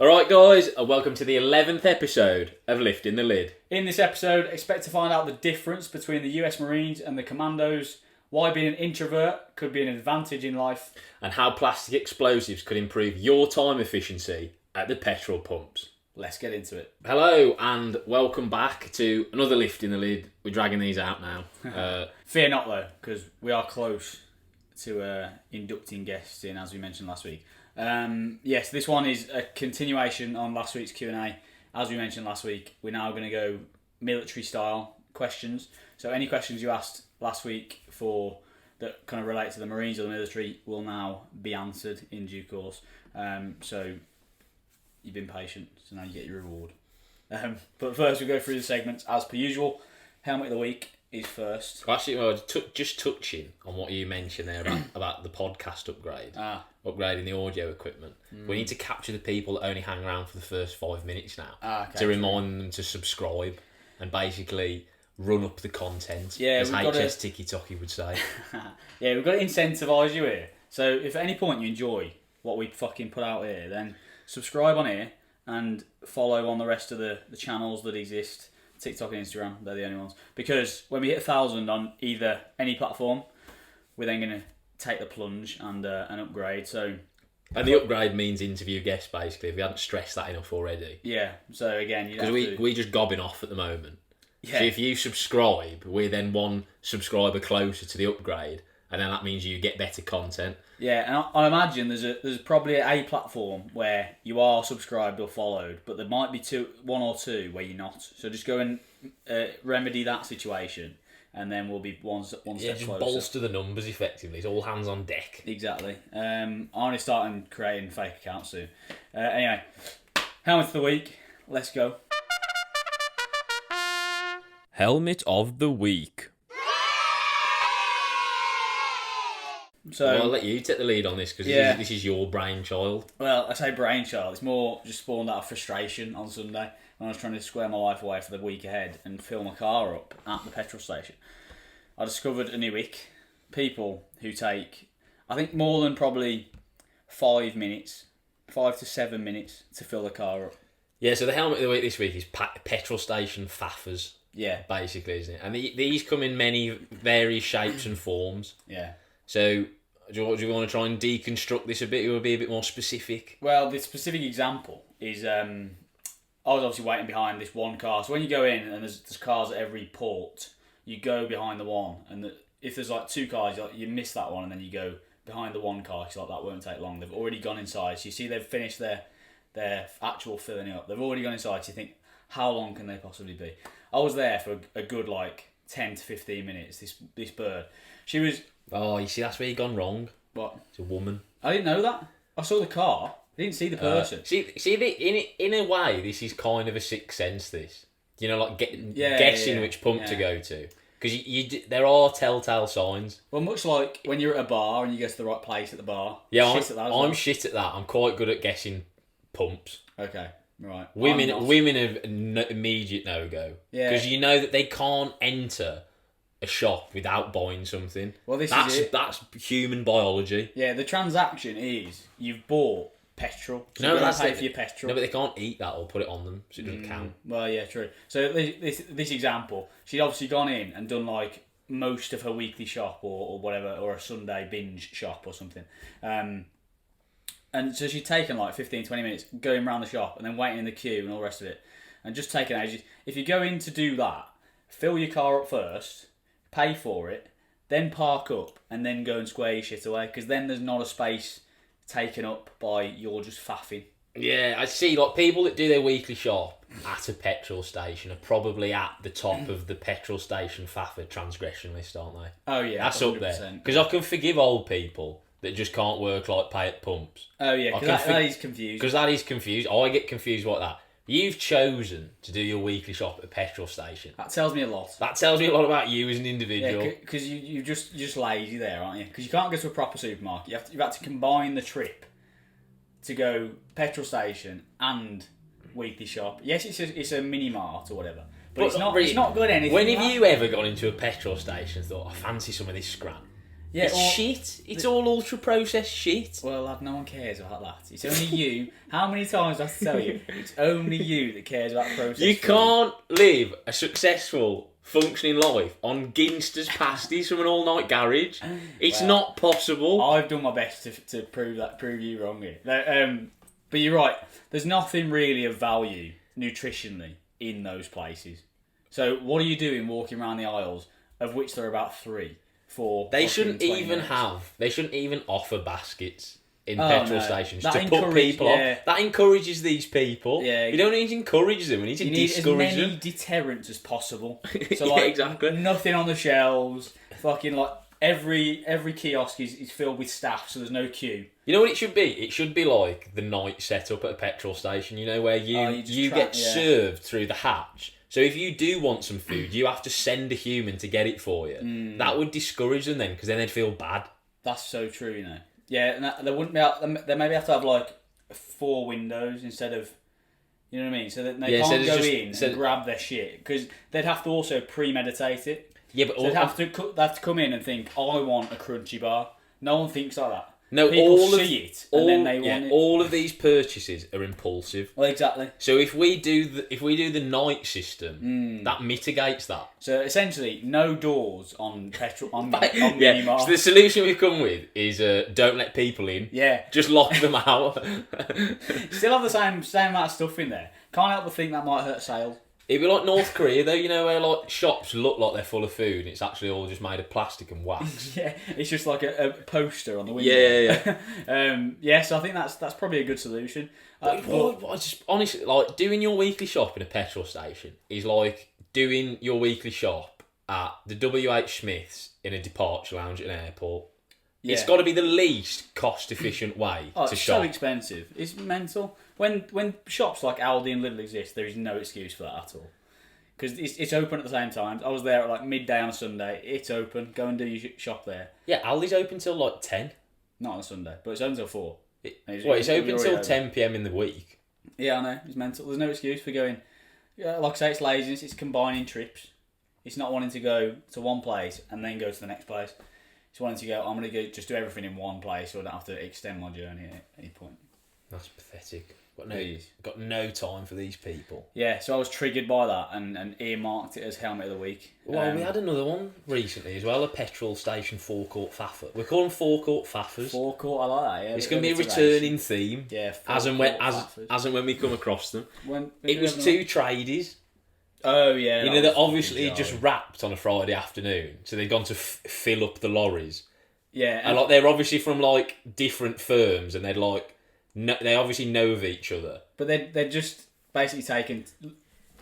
Alright guys, and welcome to the 11th episode of Lifting the Lid. In this episode, expect to find out the difference between the US Marines and the Commandos, why being an introvert could be an advantage in life, And how plastic explosives could improve your time efficiency at the petrol pumps. Let's get into it. Hello and welcome back to another Lifting the Lid. We're dragging these out now. Fear not though, because we are close to inducting guests in, as we mentioned last week. Yes, this one is a continuation on last week's Q&A. As we mentioned last week, we're now going to go military style questions. So any questions you asked last week for that kind of relate to the Marines or the military will now be answered in due course. So you've been patient, so now you get your reward. But first we go through the segments as per usual. Helmet of the week is first. Actually, just touching on what you mentioned there about the podcast upgrade. Upgrading the audio equipment. We need to capture the people that only hang around for the first 5 minutes now to remind them to subscribe and basically run up the content, as HS Tiki Toki would say. Yeah, we've got to incentivise you here. So if at any point you enjoy what we fucking put out here, then subscribe on here and follow on the rest of the channels that exist. TikTok and Instagram, they're the only ones. Because when we hit 1,000 on any platform, we're then going to take the plunge and upgrade. And the upgrade means interview guests, basically, if we hadn't stressed that enough already. Yeah, so again, because we're just gobbing off at the moment. Yeah. So if you subscribe, we're then one subscriber closer to the upgrade, and then that means you get better content. Yeah, and I imagine there's probably a platform where you are subscribed or followed, but there might be one or two where you're not. So just go and remedy that situation, and then we'll be one step closer. Just bolster the numbers effectively. It's all hands on deck. Exactly. I'm only starting creating fake accounts soon. Anyway, helmet of the week. Let's go. Helmet of the week. So I'll let you take the lead on this because this is your brainchild. Well, I say brainchild. It's more just spawned out of frustration on Sunday when I was trying to square my life away for the week ahead and fill my car up at the petrol station. I discovered a new ick. People who take, I think, more than probably 5 to 7 minutes to fill the car up. Yeah, so the helmet of the week this week is petrol station faffers. Yeah. Basically, isn't it? And these come in many various shapes and forms. Yeah. So, do you want to try and deconstruct this a bit? It would be a bit more specific. Well, the specific example is I was obviously waiting behind this one car. So when you go in and there's cars at every port, you go behind the one. And if there's like two cars, you miss that one and then you go behind the one car. So that won't take long. They've already gone inside. So you see they've finished their actual filling up. They've already gone inside. So you think, how long can they possibly be? I was there for a good 10 to 15 minutes. This bird. She was... Oh, you see, that's where you've gone wrong. What? It's a woman. I didn't know that. I saw the car. I didn't see the person. In a way, this is kind of a sixth sense, this. You know, like guessing which pump to go to. Because there are telltale signs. Well, much like when you're at a bar and you go to the right place at the bar. Yeah, I'm shit at that. I'm quite good at guessing pumps. Okay, right. Women have immediate no-go. Yeah. Because you know that they can't enter a shop without buying something. Well, that's human biology. Yeah, the transaction is you've bought petrol. So you've got to pay for your petrol. No, but they can't eat that or put it on them, so it doesn't count. Well, yeah, true. So this example, she'd obviously gone in and done like most of her weekly shop or whatever, or a Sunday binge shop or something. And so she'd taken like 15, 20 minutes going around the shop and then waiting in the queue and all the rest of it. And just taking ages. If you go in to do that, fill your car up first, pay for it, then park up, and then go and square your shit away, because then there's not a space taken up by you're just faffing. Yeah, I see, like, people that do their weekly shop at a petrol station are probably at the top of the petrol station faffer transgression list, aren't they? Oh, yeah, that's 100%. Up there. Because I can forgive old people that just can't work like pay at pumps. Oh, yeah, because that is confused. Because that is confused. I get confused like that. You've chosen to do your weekly shop at a petrol station. That tells me a lot. That tells me a lot about you as an individual. Yeah, because you're just lazy there, aren't you? Because you can't go to a proper supermarket. You've had to combine the trip to go petrol station and weekly shop. Yes, it's a mini mart or whatever, but it's not good anything. When have you ever gone into a petrol station and thought, I fancy some of this scran? Yeah, it's shit. It's all ultra processed shit. Well, lad, no one cares about that. It's only you. How many times do I have to tell you? It's only you that cares about processed You food. can't live a successful, functioning life on Ginster's pasties from an all-night garage. It's not possible. I've done my best to prove you wrong here. But you're right. There's nothing really of value nutritionally in those places. So what are you doing walking around the aisles, of which there are about 3, 4? They shouldn't even offer baskets in petrol stations to put people off. That encourages these people. Yeah, you don't need to encourage them. We need to discourage them. You need as many deterrents as possible. So exactly. Nothing on the shelves. Fucking like every kiosk is filled with staff, so there's no queue. You know what it should be? It should be like the night setup at a petrol station. You know where you get served through the hatch. So if you do want some food, you have to send a human to get it for you. That would discourage them then, because then they'd feel bad. That's so true, you know. Yeah, and they wouldn't be. They maybe have to have like 4 windows instead of, you know what I mean. So that they can't go in and grab their shit, because they'd have to also premeditate it. Yeah, but they'd have to come in and think, I want a crunchy bar. No one thinks like that. No, people see it and then they want it. All of these purchases are impulsive. Well, exactly. So if we do the night system, that mitigates that. So essentially, no doors on petrol on mini mart. So the solution we've come with is don't let people in. Yeah. Just lock them out. Still have the same amount of stuff in there. Can't help but think that might hurt sales. It'd be like North Korea though, you know, where like shops look like they're full of food and it's actually all just made of plastic and wax. Yeah, it's just like a poster on the window. Yeah. So I think that's probably a good solution. But just honestly, like doing your weekly shop in a petrol station is like doing your weekly shop at the WH Smith's in a departure lounge at an airport. Yeah. It's got to be the least cost-efficient way to shop. It's so expensive. It's mental. When shops like Aldi and Lidl exist, there is no excuse for that at all. Because it's open at the same time. I was there at like midday on a Sunday. It's open. Go and do your shop there. Yeah, Aldi's open till like 10. Not on a Sunday, but it's open till 4. It's open till 10 PM in the week. Yeah, I know. It's mental. There's no excuse for going. Like I say, it's laziness. It's combining trips. It's not wanting to go to one place and then go to the next place. It's wanting to go, I'm going to go just do everything in one place so I don't have to extend my journey at any point. That's pathetic. Got no time for these people. Yeah, so I was triggered by that and earmarked it as Helmet of the Week. Well, we had another one recently as well, a petrol station forecourt faffer. We call them forecourt faffers. Forecourt, I like that, yeah. It's going to be a returning theme. Yeah, as and when we come across them. It was 2 tradies. Oh, yeah. You know, they're obviously just wrapped on a Friday afternoon, so they've gone to fill up the lorries. Yeah. And like, they're obviously from like different firms, and they're like, they obviously know of each other. But they're just basically taking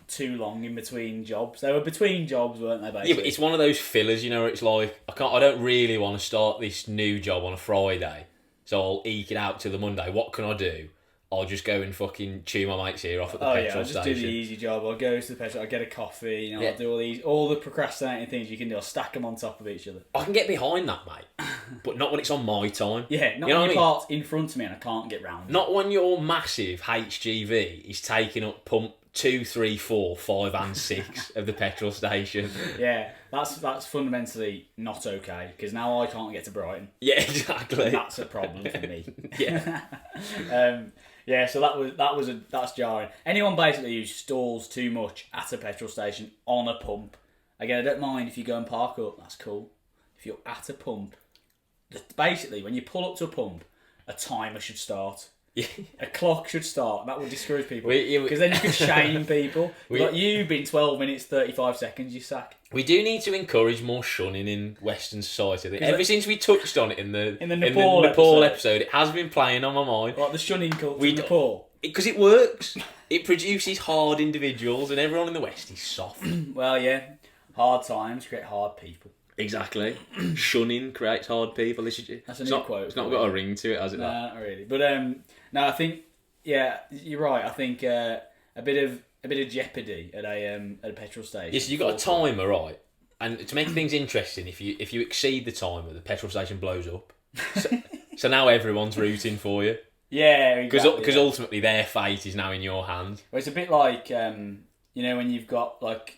too long in between jobs. They were between jobs, weren't they, basically? Yeah, but it's one of those fillers, you know, where it's like, I don't really want to start this new job on a Friday, so I'll eke it out till the Monday. What can I do? I'll just go and fucking chew my mate's ear off at the petrol station. I'll just do the easy job. I'll go to the petrol, I'll get a coffee, I'll do all the procrastinating things you can do. I'll stack them on top of each other. I can get behind that, mate, but not when it's on my time. Yeah, not when your part's in front of me and I can't get round. Not when your massive HGV is taking up pump 2, 3, 4, 5 and 6 of the petrol station. Yeah, that's fundamentally not okay, because now I can't get to Brighton. Yeah, exactly. And that's a problem for me. Yeah. Yeah, so that's jarring. Anyone basically who stalls too much at a petrol station on a pump. Again, I don't mind if you go and park up, that's cool. If you're at a pump, basically when you pull up to a pump, a timer should start. A clock should start. That would discourage people, because then you could shame people. Like, you've been 12 minutes 35 seconds, you sack. We do need to encourage more shunning in Western society. Ever since we touched on it in the Nepal episode, it has been playing on my mind. Like the shunning culture in Nepal. Because it works. It produces hard individuals, and everyone in the West is soft. Well, yeah. Hard times create hard people. Exactly. Shunning creates hard people. That's a new quote. It's not got a ring to it, has it? No, not really. But no, I think you're right. I think a bit of jeopardy at a petrol station. Yes, you've got a timer, right? And to make things interesting, if you exceed the timer, the petrol station blows up. So now everyone's rooting for you. Yeah, exactly. Because ultimately their fate is now in your hands. Well, it's a bit like when you've got like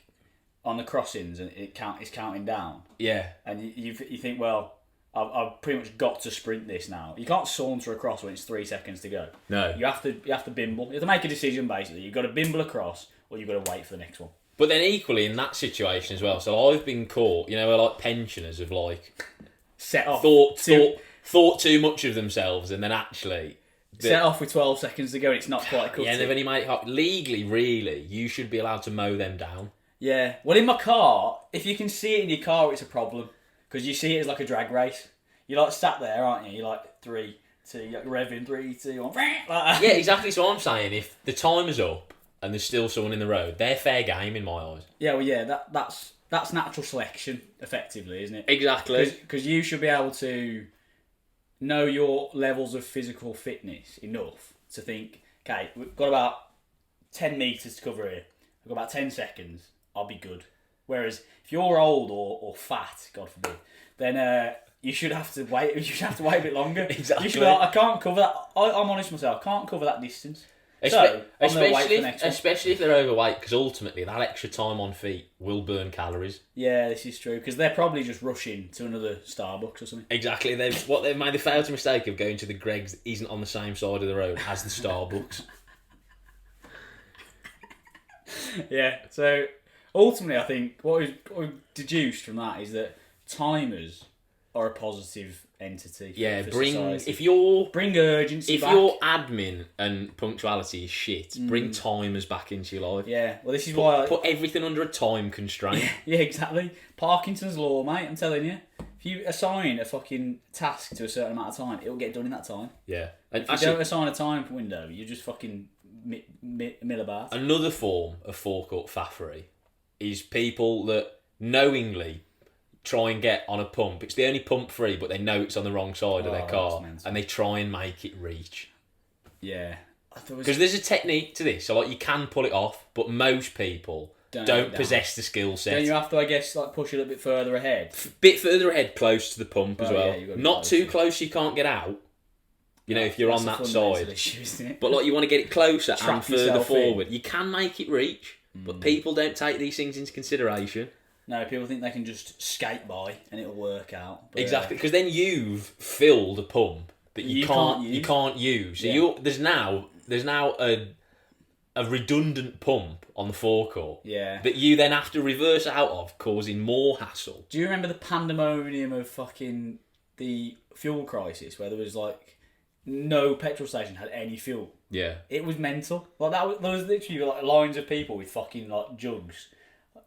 on the crossings and it's counting down. Yeah. And you think, well, I've pretty much got to sprint this now. You can't saunter across when it's 3 seconds to go. No. You have to bimble. You have to make a decision, basically. You've got to bimble across, or you've got to wait for the next one. But then equally in that situation as well, so I've been caught, where like pensioners have like set off thought too much of themselves and then actually set off with 12 seconds to go and it's not quite cut. Yeah, they've only made it legally, really, you should be allowed to mow them down. Yeah. Well, in my car, if you can see it in your car, it's a problem. Because you see it as like a drag race. You're like sat there, aren't you? You're like 3, 2, you're like revving 3, 2, 1. Like yeah, exactly. So I'm saying if the timer's up and there's still someone in the road, they're fair game in my eyes. Yeah, well, yeah, that's natural selection, effectively, isn't it? Exactly. Because you should be able to know your levels of physical fitness enough to think, okay, we've got about 10 metres to cover here. We've got about 10 seconds. I'll be good. Whereas if you're old or fat, God forbid, then you should have to wait. You should have to wait a bit longer. Exactly. You should be like, I can't cover that. I'm honest with myself. I can't cover that distance. Especially if they're overweight, because ultimately that extra time on feet will burn calories. Yeah, this is true, because they're probably just rushing to another Starbucks or something. Exactly. They failed to mistake of going to the Greggs that isn't on the same side of the road as the Starbucks. Yeah. So ultimately, I think what we've deduced from that is that timers are a positive entity. Yeah, for bring society. Bring urgency. If back. your admin and punctuality is shit, bring timers back into your life. Yeah, well, this is why put everything under a time constraint. Yeah, exactly. Parkinson's law, mate. I'm telling you. If you assign a fucking task to a certain amount of time, it'll get done in that time. Yeah. And if you don't assign a time window, you just fucking mill about. Another form of forecourt faffery is people that knowingly try and get on a pump. It's the only pump free, but they know it's on the wrong side of their car, and they try and make it reach. Yeah. Because there's a technique to this, so like you can pull it off, but most people don't possess the skill set. Don't you have to, I guess, like push a little bit further ahead? Bit further ahead, close to the pump as well. Yeah, not too close, you can't get out. If you're on that side. Issue, isn't it? But like you want to get it closer and further forward. In. You can make it reach, but people don't take these things into consideration. No, people think they can just skate by and it'll work out. But exactly, because then you've filled a pump that you can't use. So there's now a redundant pump on the forecourt that you then have to reverse out of, causing more hassle. Do you remember the pandemonium of fucking the fuel crisis where there was like no petrol station had any fuel? Yeah, it was mental. Like there was literally like lines of people with fucking like jugs.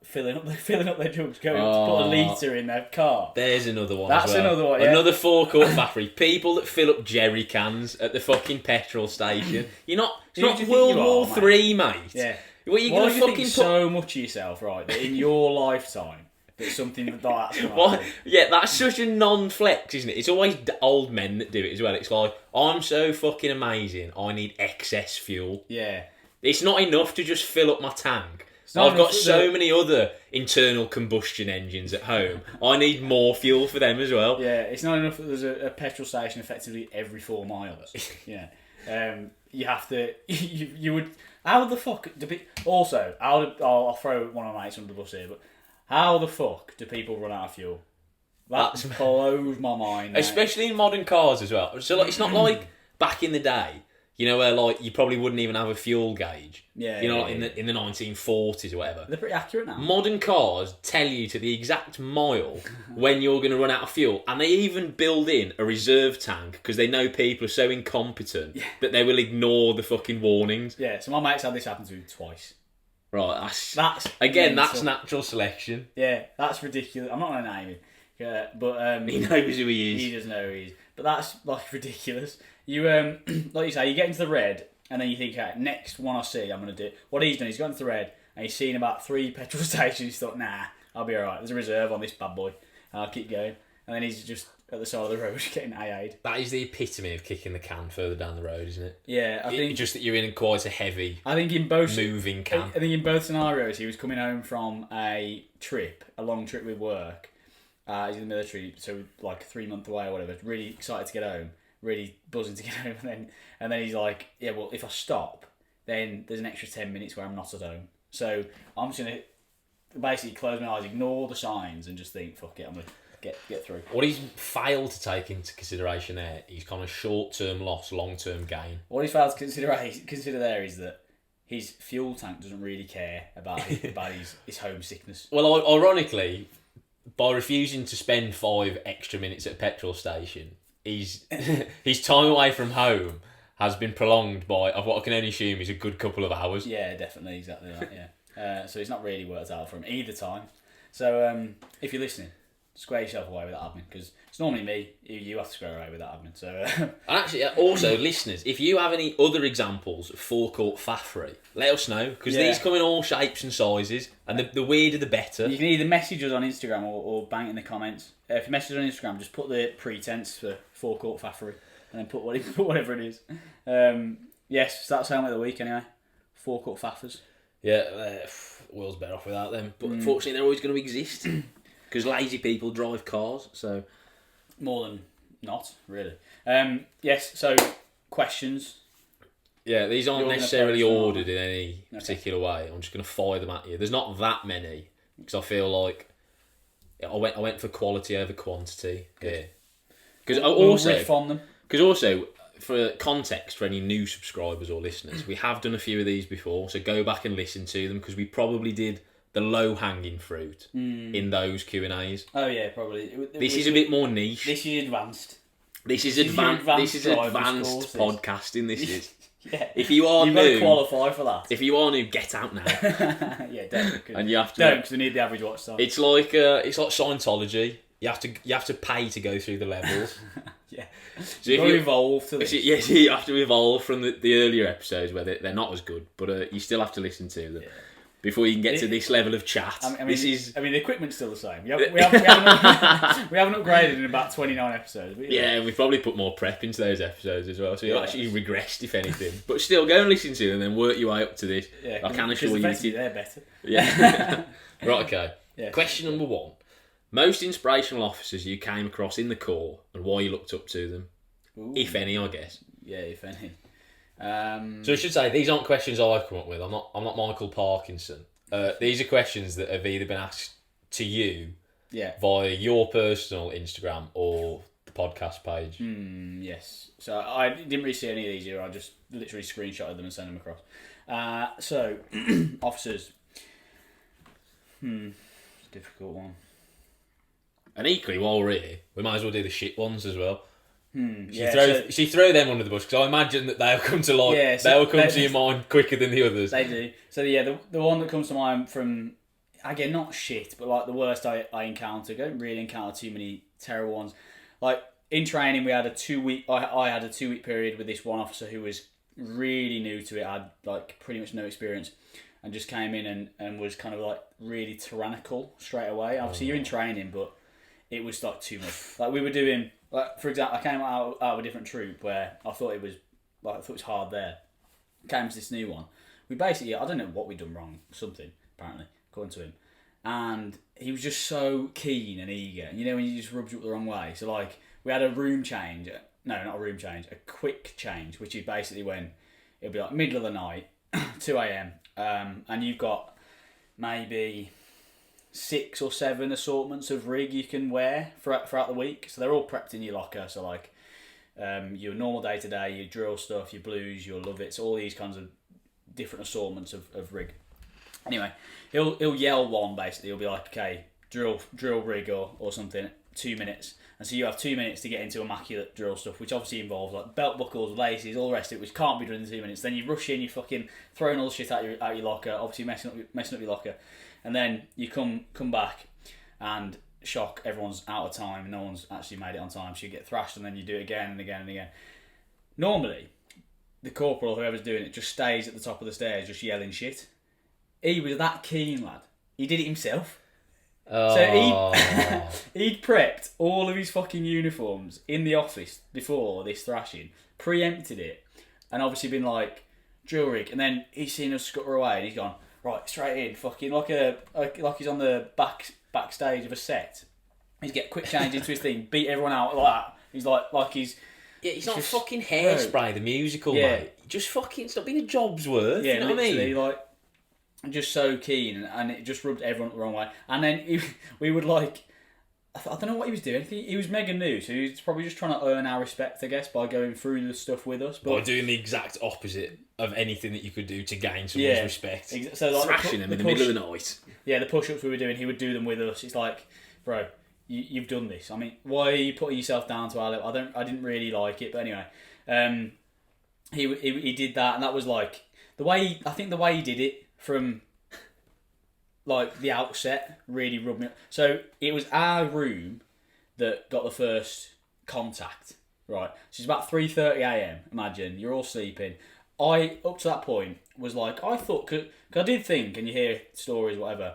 Filling up their jugs, going to put a litre in their car. There's another one. That's another one. Yeah. Another forecourt faffery. People that fill up jerry cans at the fucking petrol station. It's not World War Three, mate. Yeah. What are you Why gonna do you fucking think so much of yourself, right? That in your lifetime, that something that's what? Yeah, that's such a non-flex, isn't it? It's always old men that do it as well. It's like, I'm so fucking amazing. I need excess fuel. Yeah. It's not enough to just fill up my tank. I've got so many other internal combustion engines at home. I need more fuel for them as well. Yeah, it's not enough that there's a petrol station effectively every 4 miles. Yeah. You have to... You would... How the fuck... Also, I'll throw one of my mates under the bus here, but how the fuck do people run out of fuel? That blows my mind. Especially in modern cars as well. So like, it's not like back in the day, where like you probably wouldn't even have a fuel gauge. Yeah. Like in the 1940s or whatever. They're pretty accurate now. Modern cars tell you to the exact mile when you're going to run out of fuel, and they even build in a reserve tank because they know people are so incompetent that they will ignore the fucking warnings. Yeah. So my mate's had this happen to him twice. Right. That's natural selection. Yeah. That's ridiculous. I'm not going to name him. But he knows who he is. He does know who he is. But that's like ridiculous. You like you say, you get into the red, and then you think, okay, next one I see, I'm going to do it. What he's done, he's got into the red, and he's seen about 3 petrol stations. He's thought, nah, I'll be alright. There's a reserve on this bad boy. And I'll keep going. And then he's just at the side of the road getting AA'd. That is the epitome of kicking the can further down the road, isn't it? Yeah, I think just that you're in quite a heavy, moving can. I think in both scenarios, he was coming home from a long trip with work. He's in the military, so like 3 months away or whatever. Really excited to get home. Really buzzing to get home, and then he's like, yeah, well, if I stop, then there's an extra 10 minutes where I'm not at home. So I'm just gonna basically close my eyes, ignore the signs, and just think, fuck it, I'm gonna get through. What he's failed to take into consideration there is kind of short-term loss, long-term gain. What he's failed to consider there is that his fuel tank doesn't really care about his homesickness. Well, ironically, by refusing to spend 5 extra minutes at a petrol station, his time away from home has been prolonged by what I can only assume is a good couple of hours. Yeah, definitely, exactly that. Yeah, so it's not really worked out for him either time. So if you're listening, square yourself away with that admin, because it's normally me. You have to square away with that admin. So and actually, also listeners, if you have any other examples of forecourt faffery, let us know, because these come in all shapes and sizes, and the weirder the better. You can either message us on Instagram or bang it in the comments. If you message on Instagram, just put the pretense for forecourt faffery, and then put whatever it is. Yes, so that's home of the week anyway. Forecourt faffers. Yeah, world's better off without them. But unfortunately, they're always going to exist because lazy people drive cars. So more than not, really. Yes. So questions. Yeah, these aren't necessarily ordered in any particular way. I'm just going to fire them at you. There's not that many because I feel like I went for quality over quantity. Good. Because we'll riff on them. Because also, for context, for any new subscribers or listeners, we have done a few of these before, so go back and listen to them because we probably did the low-hanging fruit in those Q&As. Oh yeah, probably. This is a bit more niche. This is advanced. This is advanced podcasting. This is. Yeah. If you are You've new, got to qualify for that. If you are new, get out now. Yeah, don't. And you have to. Don't, because we need the average watch time. It's like Scientology. You have to pay to go through the levels. Yeah. So you've got to evolve to this. Yes, you have to evolve from the earlier episodes where they're not as good, but you still have to listen to them before you can get to this level of chat. I mean, the equipment's still the same. We haven't upgraded in about 29 episodes. But we've probably put more prep into those episodes as well, so you've actually regressed, if anything. But still, go and listen to them and then work your way up to this. Yeah, I can assure you. They're better. Yeah. Right, okay. Yeah. Question number 1. Most inspirational officers you came across in the Corps and why you looked up to them. Ooh. If any, I guess. Yeah, if any. So I should say, these aren't questions I've come up with. I'm not Michael Parkinson. These are questions that have either been asked to you via your personal Instagram or the podcast page. Yes. So I didn't really see any of these here. I just literally screenshotted them and sent them across. So, officers. It's a difficult one. And equally, while we're here, we might as well do the shit ones as well. She throw them under the bus because I imagine that they'll come to life. They'll come to your mind quicker than the others. They do. So the one that comes to mind from, again, not shit, but like the worst I encountered. I don't really encounter too many terrible ones. Like in training, we had a 2-week. I had a 2-week period with this one officer who was really new to it. Had like pretty much no experience, and just came in and was kind of like really tyrannical straight away. Obviously, you're in training, but it was like too much. Like we were doing. Like, for example, I came out of a different troop where I thought it was hard there. Came to this new one. We basically, I don't know what we'd done wrong, something, apparently, according to him. And he was just so keen and eager. And you know when you just rubs you up the wrong way? So like, we had a room change. No, not a room change. A quick change, which is basically when it'll be like middle of the night, 2 a.m. And you've got maybe 6 or 7 assortments of rig you can wear throughout the week. So they're all prepped in your locker. So like your normal day-to-day, your drill stuff, your blues, your love it's all these kinds of different assortments of rig. Anyway, he'll yell one basically. He'll be like, okay, drill rig or something, 2 minutes. And so you have 2 minutes to get into immaculate drill stuff, which obviously involves like belt buckles, laces, all the rest of it, which can't be done in 2 minutes. Then you rush in, you fucking throwing all the shit out your locker, obviously messing up your locker. And then you come back and shock, everyone's out of time, no one's actually made it on time, so you get thrashed and then you do it again and again and again. Normally, the corporal, whoever's doing it, just stays at the top of the stairs just yelling shit. He was that keen, lad. He did it himself. Oh. So he'd prepped all of his fucking uniforms in the office before this thrashing, preempted it, and obviously been like, drill rig, and then he's seen us scutter away and he's gone, right, straight in, fucking like he's on the backstage of a set. He's get quick change into his thing, beat everyone out like that. He's like he's not just, fucking Hairspray, the musical, mate. Just fucking stop being a job's worth. Yeah, you know what I mean? Like just so keen, and it just rubbed everyone the wrong way. And then we would like I don't know what he was doing. He was mega new, so he was probably just trying to earn our respect, I guess, by going through the stuff with us. By doing the exact opposite of anything that you could do to gain someone's respect. So like thrashing them in the middle of the night. Yeah, the push-ups we were doing, he would do them with us. It's like, bro, you've done this. I mean, why are you putting yourself down to our level? I didn't really like it, but anyway, he did that, and that was like the way he did it from like the outset really rubbed me up. So it was our room that got the first contact, right? So it's about 3:30 a.m. Imagine you're all sleeping. I up to that point was like, I thought, cause I did think, and you hear stories whatever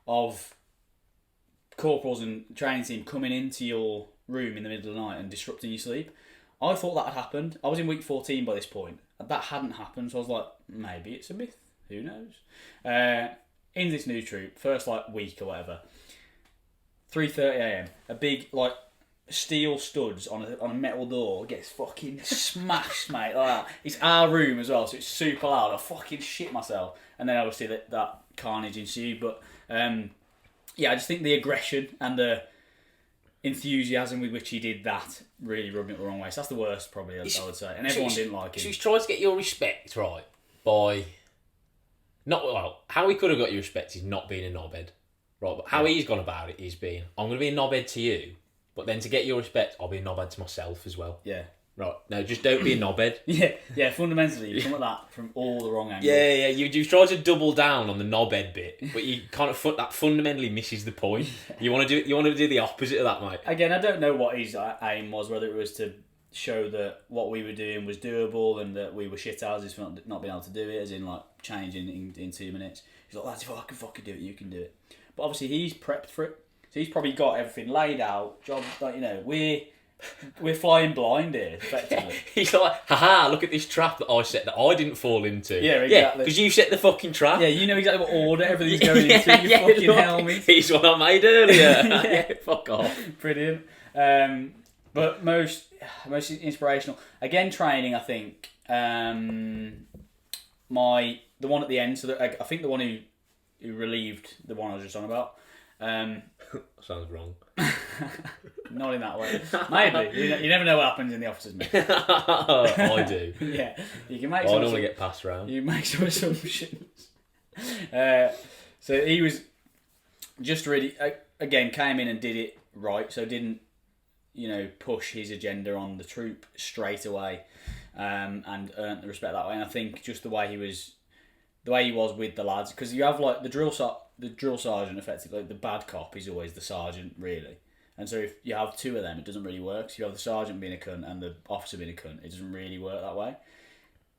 of corporals and training team coming into your room in the middle of the night and disrupting your sleep. I thought that had happened. I was in week 14 by this point. That hadn't happened, so I was like, maybe it's a myth. Who knows? In this new troop, first like week or whatever, 3:30 a.m. A big like steel studs on a metal door gets fucking smashed, mate. Like that. It's our room as well, so it's super loud. I fucking shit myself, and then obviously that carnage ensued. But yeah, I just think the aggression and the enthusiasm with which he did that really rubbed me up the wrong way. So that's the worst, probably, I would say. And everyone didn't like him. So he's trying to get your respect, right, by... how he could have got your respect is not being a knobhead. Right, but how he's gone about it is being, I'm going to be a knobhead to you, but then to get your respect, I'll be a knobhead to myself as well. Yeah. Right, no, just don't be a knobhead. yeah, fundamentally, you come at that from all the wrong angles. Yeah, you try to double down on the knobhead bit, but you kind of that fundamentally misses the point. You want to do the opposite of that, mate. Again, I don't know what his aim was, whether it was to show that what we were doing was doable and that we were shithouses for not being able to do it, as in like changing in 2 minutes. He's like, lads, if I can fucking do it, you can do it. But obviously he's prepped for it, so he's probably got everything laid out. Job, like, you know, we're flying blind here, effectively. He's like, haha, look at this trap that I set that I didn't fall into. Yeah, exactly. Because you set the fucking trap. Yeah, you know exactly what order everything's going into. You fucking helmet. He's what I made earlier. Yeah, fuck off. Brilliant. But most inspirational. Again, training, I think. The one at the end, so I think the one who relieved the one I was just on about. Sounds wrong. Not in that way. Maybe. You never know what happens in the offices, mate. I do. Yeah. You can make I normally get passed around. You make some assumptions. So he was just really, again, came in and did it right. So didn't, push his agenda on the troop straight away, and earned the respect that way. And I think just the way he was with the lads, because you have like the drill sergeant, effectively, the bad cop is always the sergeant, really. And so if you have two of them, it doesn't really work. So you have the sergeant being a cunt and the officer being a cunt, it doesn't really work that way.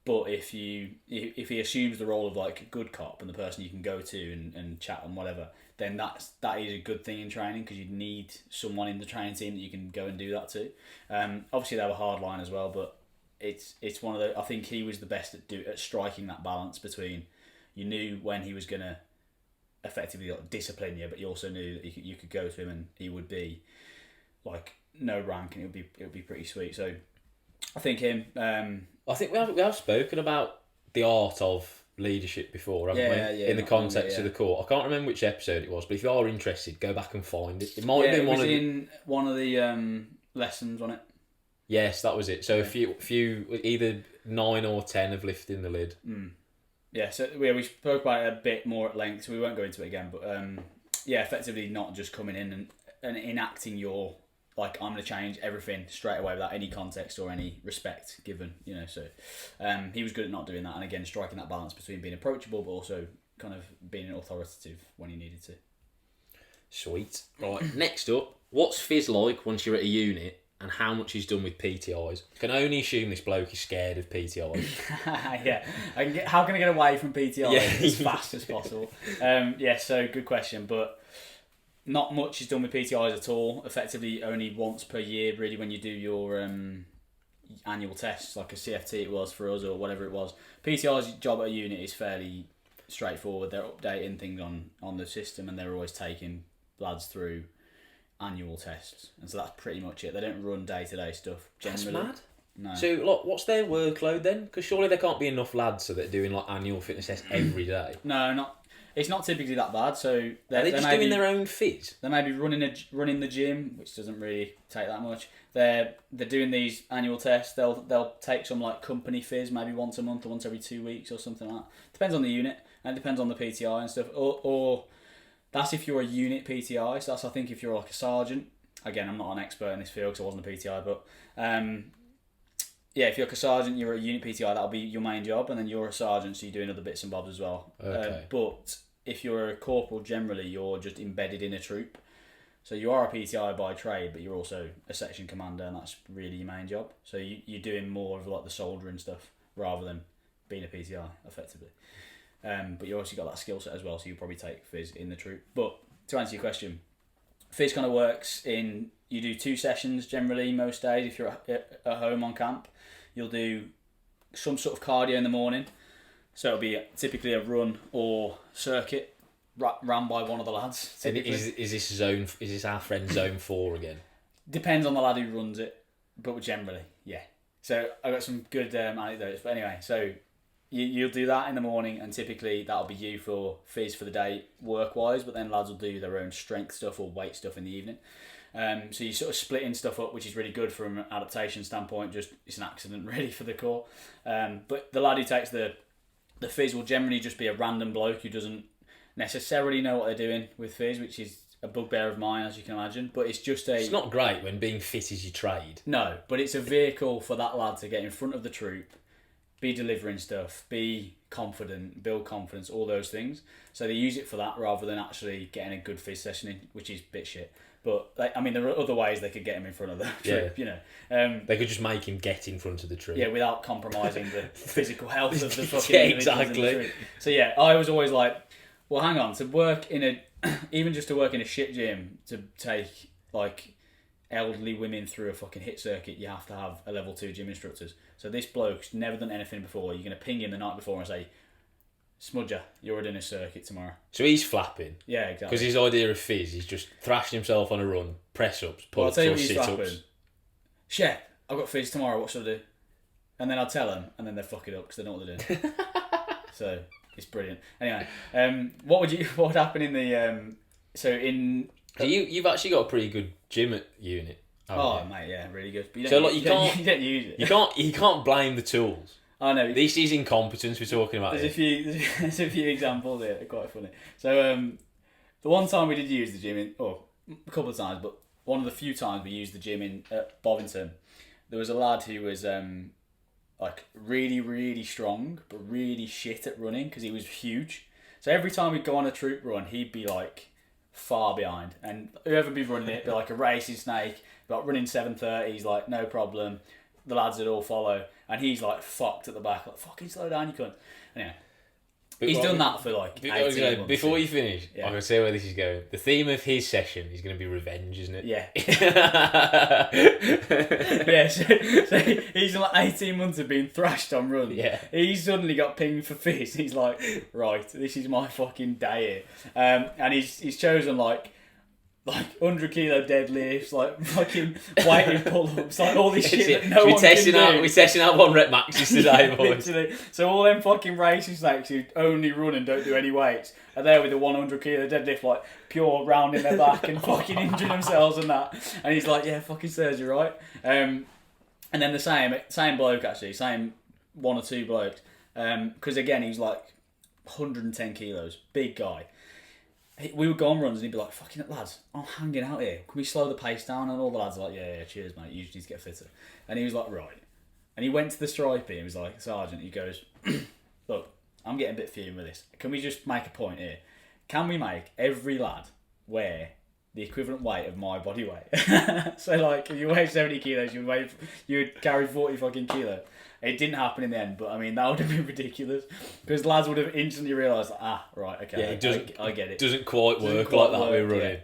But if he assumes the role of like a good cop and the person you can go to and chat and whatever, then that is a good thing in training, because you need someone in the training team that you can go and do that to. Obviously they were hard line as well, but it's one of the, I think he was the best at striking that balance between, you knew when he was gonna effectively discipline you, but you also knew that you could go to him and he would be like no rank, and it would be pretty sweet. So I think him. I think we have spoken about the art of leadership before, haven't we? In the context of the court. I can't remember which episode it was, but if you are interested, go back and find it. It might have been one of the lessons on it. Yes, that was it. So a few either 9 or 10 of lifting the lid. Yeah, so we spoke about it a bit more at length, so we won't go into it again. But effectively not just coming in and enacting your, like, I'm going to change everything straight away without any context or any respect given, So he was good at not doing that, and again striking that balance between being approachable but also kind of being authoritative when he needed to. Sweet. Right, next up, what's Fizz like once you're at a unit? And how much he's done with PTIs. Can only assume this bloke is scared of PTIs. Yeah. How can I get away from PTIs as fast as possible? So good question. But not much is done with PTIs at all. Effectively only once per year, really, when you do your annual tests, like a CFT it was for us or whatever it was. PTI's job at a unit is fairly straightforward. They're updating things on the system, and they're always taking lads through annual tests, and so that's pretty much it. They don't run day-to-day stuff generally. That's mad. No. So, what's their workload then? Because surely there can't be enough lads so they're doing like annual fitness tests every day. No, not. It's not typically that bad. So are they just doing their own fizz? They may be running the gym, which doesn't really take that much. They're doing these annual tests. They'll take some like company fizz maybe once a month or once every 2 weeks or something like that. Depends on the unit and it depends on the PTI and stuff. Or that's if you're a unit PTI. So that's, I think, if you're like a sergeant. Again, I'm not an expert in this field because I wasn't a PTI, but yeah, if you're like a sergeant, you're a unit PTI, that'll be your main job, and then you're a sergeant, so you're doing other bits and bobs as well. Okay. But if you're a corporal, generally, you're just embedded in a troop. So you are a PTI by trade, but you're also a section commander, and that's really your main job. So you're doing more of like the soldiering stuff rather than being a PTI, effectively. But you also got that skill set as well, so you probably take fizz in the troop. But to answer your question, fizz kind of works in, you do 2 sessions generally most days. If you're at home on camp, you'll do some sort of cardio in the morning. So it'll be typically a run or circuit ran by one of the lads. Is this our friend Zone 4 again? Depends on the lad who runs it, but generally, yeah. So I got some good anecdotes. But anyway, so you'll do that in the morning, and typically that'll be you for fizz for the day work-wise, but then lads will do their own strength stuff or weight stuff in the evening. So you sort of splitting stuff up, which is really good from an adaptation standpoint. Just it's an accident really for the corps. But the lad who takes the fizz will generally just be a random bloke who doesn't necessarily know what they're doing with fizz, which is a bugbear of mine, as you can imagine. But it's just It's not great when being fit is your trade. No, but it's a vehicle for that lad to get in front of the troop, be delivering stuff, be confident, build confidence, all those things. So they use it for that rather than actually getting a good fizz session in, which is a bit shit. But there are other ways they could get him in front of the troop, you know. They could just make him get in front of the troop. Yeah, without compromising the physical health of the fucking exactly. in the troop. So yeah, I was always like, well, hang on, to work in even just to work in a shit gym, to take like elderly women through a fucking hit circuit, you have to have a level 2 gym instructors. So this bloke's never done anything before. You're going to ping him the night before and say, Smudger, you're doing a circuit tomorrow. So he's flapping. Yeah, exactly. Because his idea of fizz is just thrashing himself on a run, press-ups, pull-ups, or sit-ups. Shep, I've got fizz tomorrow, what should I do? And then I'll tell them, and then they fuck it up because they know what they're doing. So it's brilliant. Anyway, what would happen in the You've actually got a pretty good gym at unit. Oh, mate, yeah, really good. But you don't use it. You can't blame the tools. I know. This is incompetence we're talking about. There's a few examples here that are quite funny. So the one time we did use the gym a couple of times, but one of the few times we used the gym in at Bovington, there was a lad who was like really, really strong, but really shit at running because he was huge. So every time we'd go on a troop run, he'd be like far behind, and whoever be running it, be like a racing snake, like running 7:30s, like no problem. The lads would all follow, and he's like fucked at the back, like fucking slow down, you cunt. Anyway, he's done that for like 18 months. Before you finish, I can see where this is going. The theme of his session is going to be revenge, isn't it? Yeah. Yeah, so he's like 18 months of being thrashed on runs. Yeah. He's suddenly got pinged for fizz. He's like, right, this is my fucking day here. And he's chosen like 100 kilo deadlifts, like fucking weighted pull-ups, like all this shit that no one can do. We're testing out 1 rep maxes today, boys. Literally. So all them fucking racing snakes who only run and don't do any weights are there with a 100 kilo deadlift, like pure rounding their back and fucking injuring themselves and that. And he's like, yeah, fucking Serge, you're right. And then the same bloke actually, same 1 or 2 blokes, because again he was like 110 kilos, big guy. We would go on runs and he'd be like, fucking lads, I'm hanging out here. Can we slow the pace down? And all the lads are like, yeah, cheers, mate. You just need to get fitter. And he was like, right. And he went to the stripey and he was like, Sergeant, he goes, look, I'm getting a bit fuming with this. Can we just make a point here? Can we make every lad wear the equivalent weight of my body weight? So like, if you weigh 70 kilos, you would carry 40 fucking kilos. It didn't happen in the end, but I mean, that would have been ridiculous. Because lads would have instantly realised, right, okay, I get it. It doesn't quite work like that we're running.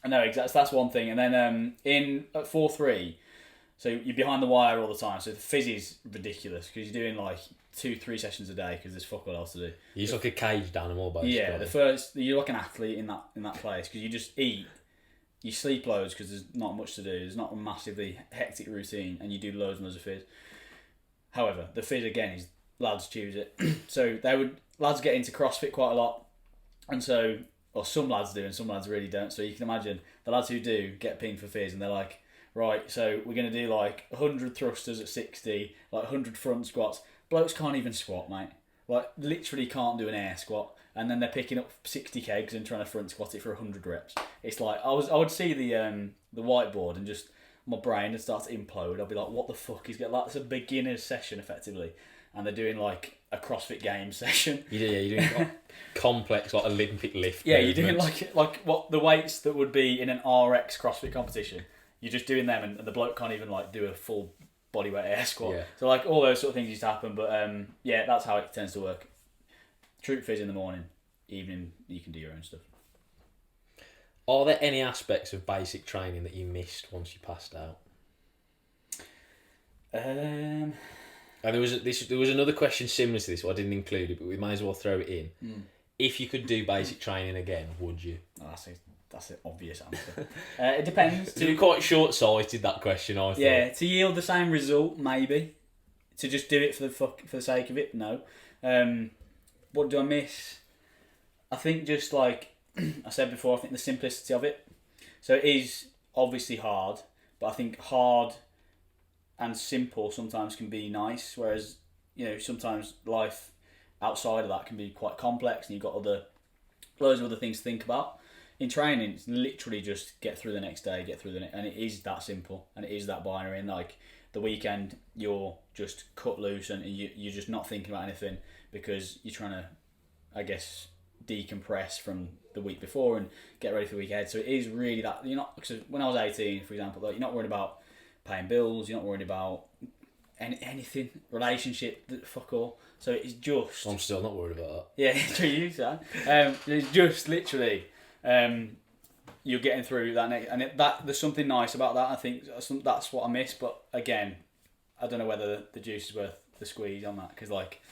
I know, exactly. So that's one thing. And then at 4-3, so you're behind the wire all the time. So the fizz is ridiculous because you're doing like 2-3 sessions a day because there's fuck all else to do. You're just like a caged animal, basically. Yeah, you're like an athlete in that place because you just eat. You sleep loads because there's not much to do. There's not a massively hectic routine, and you do loads and loads of fizz. However, the fizz again is lads choose it. So lads get into CrossFit quite a lot. And so, or some lads do and some lads really don't. So you can imagine the lads who do get pinged for fizz and they're like, right, so we're going to do like 100 thrusters at 60, like 100 front squats. Blokes can't even squat, mate. Like, literally can't do an air squat. And then they're picking up 60 kegs and trying to front squat it for 100 reps. It's like, I would see the whiteboard and just, my brain would start to implode. I'd be like, what the fuck is going on? That's a beginner's session, effectively. And they're doing like a CrossFit Games session. Yeah, you're doing like complex, like Olympic lift. Yeah, you're doing like what the weights that would be in an RX CrossFit competition. You're just doing them, and the bloke can't even like do a full bodyweight air squat. Yeah. So like all those sort of things used to happen, but yeah, that's how it tends to work. Troop fizz in the morning, evening you can do your own stuff. Are there any aspects of basic training that you missed once you passed out? And there was another question similar to this, I didn't include it, but we might as well throw it in. If you could do basic training again, would you? Oh, that's an obvious answer. It depends. It's quite short-sighted, that question, I thought. Yeah, to yield the same result, maybe. To just do it for the sake of it, no. What do I miss? I think just like I said before, I think the simplicity of it. So it is obviously hard, but I think hard and simple sometimes can be nice, whereas, you know, sometimes life outside of that can be quite complex and you've got loads of other things to think about. In training, it's literally just get through the next day, and it is that simple, and it is that binary. And like the weekend, you're just cut loose, and you're just not thinking about anything because you're trying to, I guess, decompress from the week before and get ready for the week ahead. So it is really that you're not. Because when I was 18, for example, like, you're not worried about paying bills, you're not worried about anything, relationship, fuck all. So it's just. I'm still not worried about that. Yeah, true, you Sam. It's just literally. You're getting through that next, and there's something nice about that. I think that's what I miss. But again, I don't know whether the juice is worth the squeeze on that, because like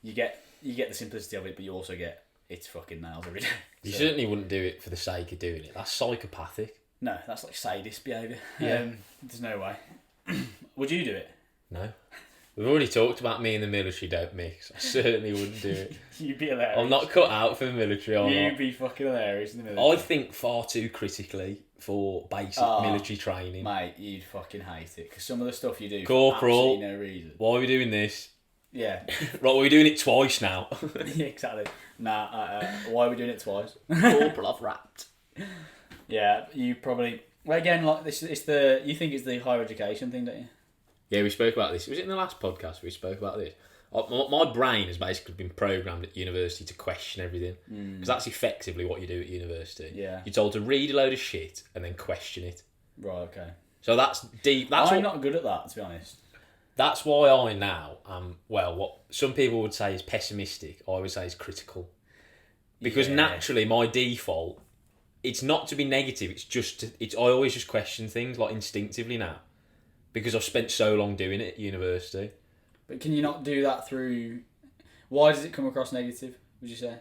you get the simplicity of it, but you also get it's fucking nails every day. You certainly wouldn't do it for the sake of doing it. That's psychopathic. No, that's like sadist behaviour. Yeah. There's no way. Would you do it? No. We've already talked about me and the military don't mix. I certainly wouldn't do it. You'd be hilarious. I'm not cut out for the military. You'd be fucking hilarious in the military. I think far too critically for basic military training. Mate, you'd fucking hate it. Because some of the stuff you do Corporal, for absolutely no reason. Why are we doing this? Yeah. Right, we're doing it twice now. Yeah, exactly. Nah, why are we doing it twice? Corporal, I've rapped. Yeah, you probably... Well, again, like you think it's the higher education thing, don't you? Yeah, we spoke about this. Was it in the last podcast we spoke about this? My brain has basically been programmed at university to question everything. Because that's effectively what you do at university. Yeah. You're told to read a load of shit and then question it. Right, okay. So that's deep. I'm not good at that, to be honest. That's why I now am, what some people would say is pessimistic, I would say is critical. Because naturally, my default, it's not to be negative, I always just question things, like instinctively now. Because I've spent so long doing it at university. But can you not do that through... Why does it come across negative, would you say?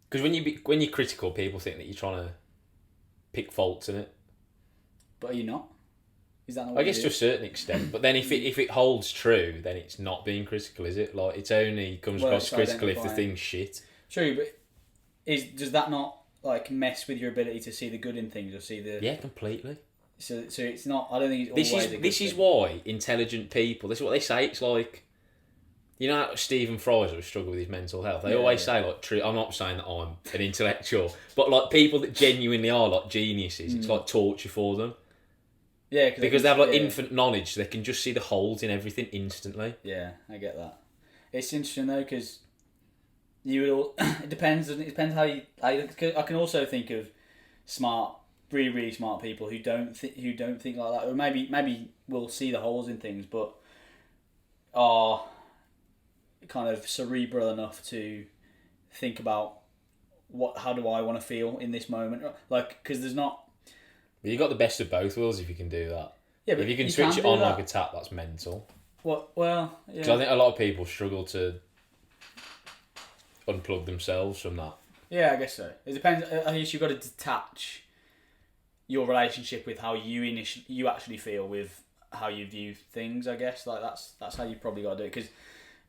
Because when you're critical, people think that you're trying to pick faults in it. But are you not? Is that not what I guess to a certain extent. But then if it holds true, then it's not being critical, is it? Like, it only comes across critical if the thing's shit. True, but does that not like mess with your ability to see the good in things or see the... Yeah, completely. So it's not... I don't think it's always a good This is why intelligent people... This is what they say. It's like... You know, Stephen Fry's always struggled with his mental health. They always say, like... I'm not saying that I'm an intellectual, but like people that genuinely are like geniuses, it's like torture for them. Yeah, because they have like infinite knowledge, so they can just see the holes in everything instantly. Yeah, I get that. It's interesting though, because it depends. It depends how you... I can also think of really, really smart people who don't think like that, or maybe will see the holes in things, but are kind of cerebral enough to think about how do I want to feel in this moment, like, because there's not... Well, you got the best of both worlds if you can do that. Yeah, but if you can switch it on like a tap, that's mental. Well, yeah. Because I think a lot of people struggle to unplug themselves from that. Yeah, I guess so. It depends. I guess you've got to detach your relationship with how you actually feel with how you view things. I guess like that's how you probably got to do it. Because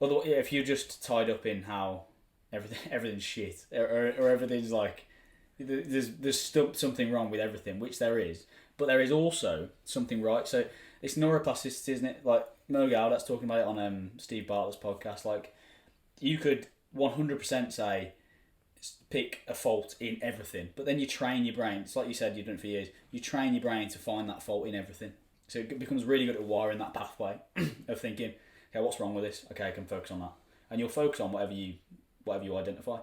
otherwise, if you're just tied up in how everything's shit, or everything's like there's something wrong with everything, which there is, but there is also something right. So it's neuroplasticity, isn't it? Like Mo Gaudat's talking about it on Steve Bartlett's podcast. Like you could 100% say pick a fault in everything, but then you train your brain. It's like you said you've done it for years. You train your brain to find that fault in everything, so it becomes really good at wiring that pathway of thinking, okay, what's wrong with this? Okay, I can focus on that, and you'll focus on whatever you identify.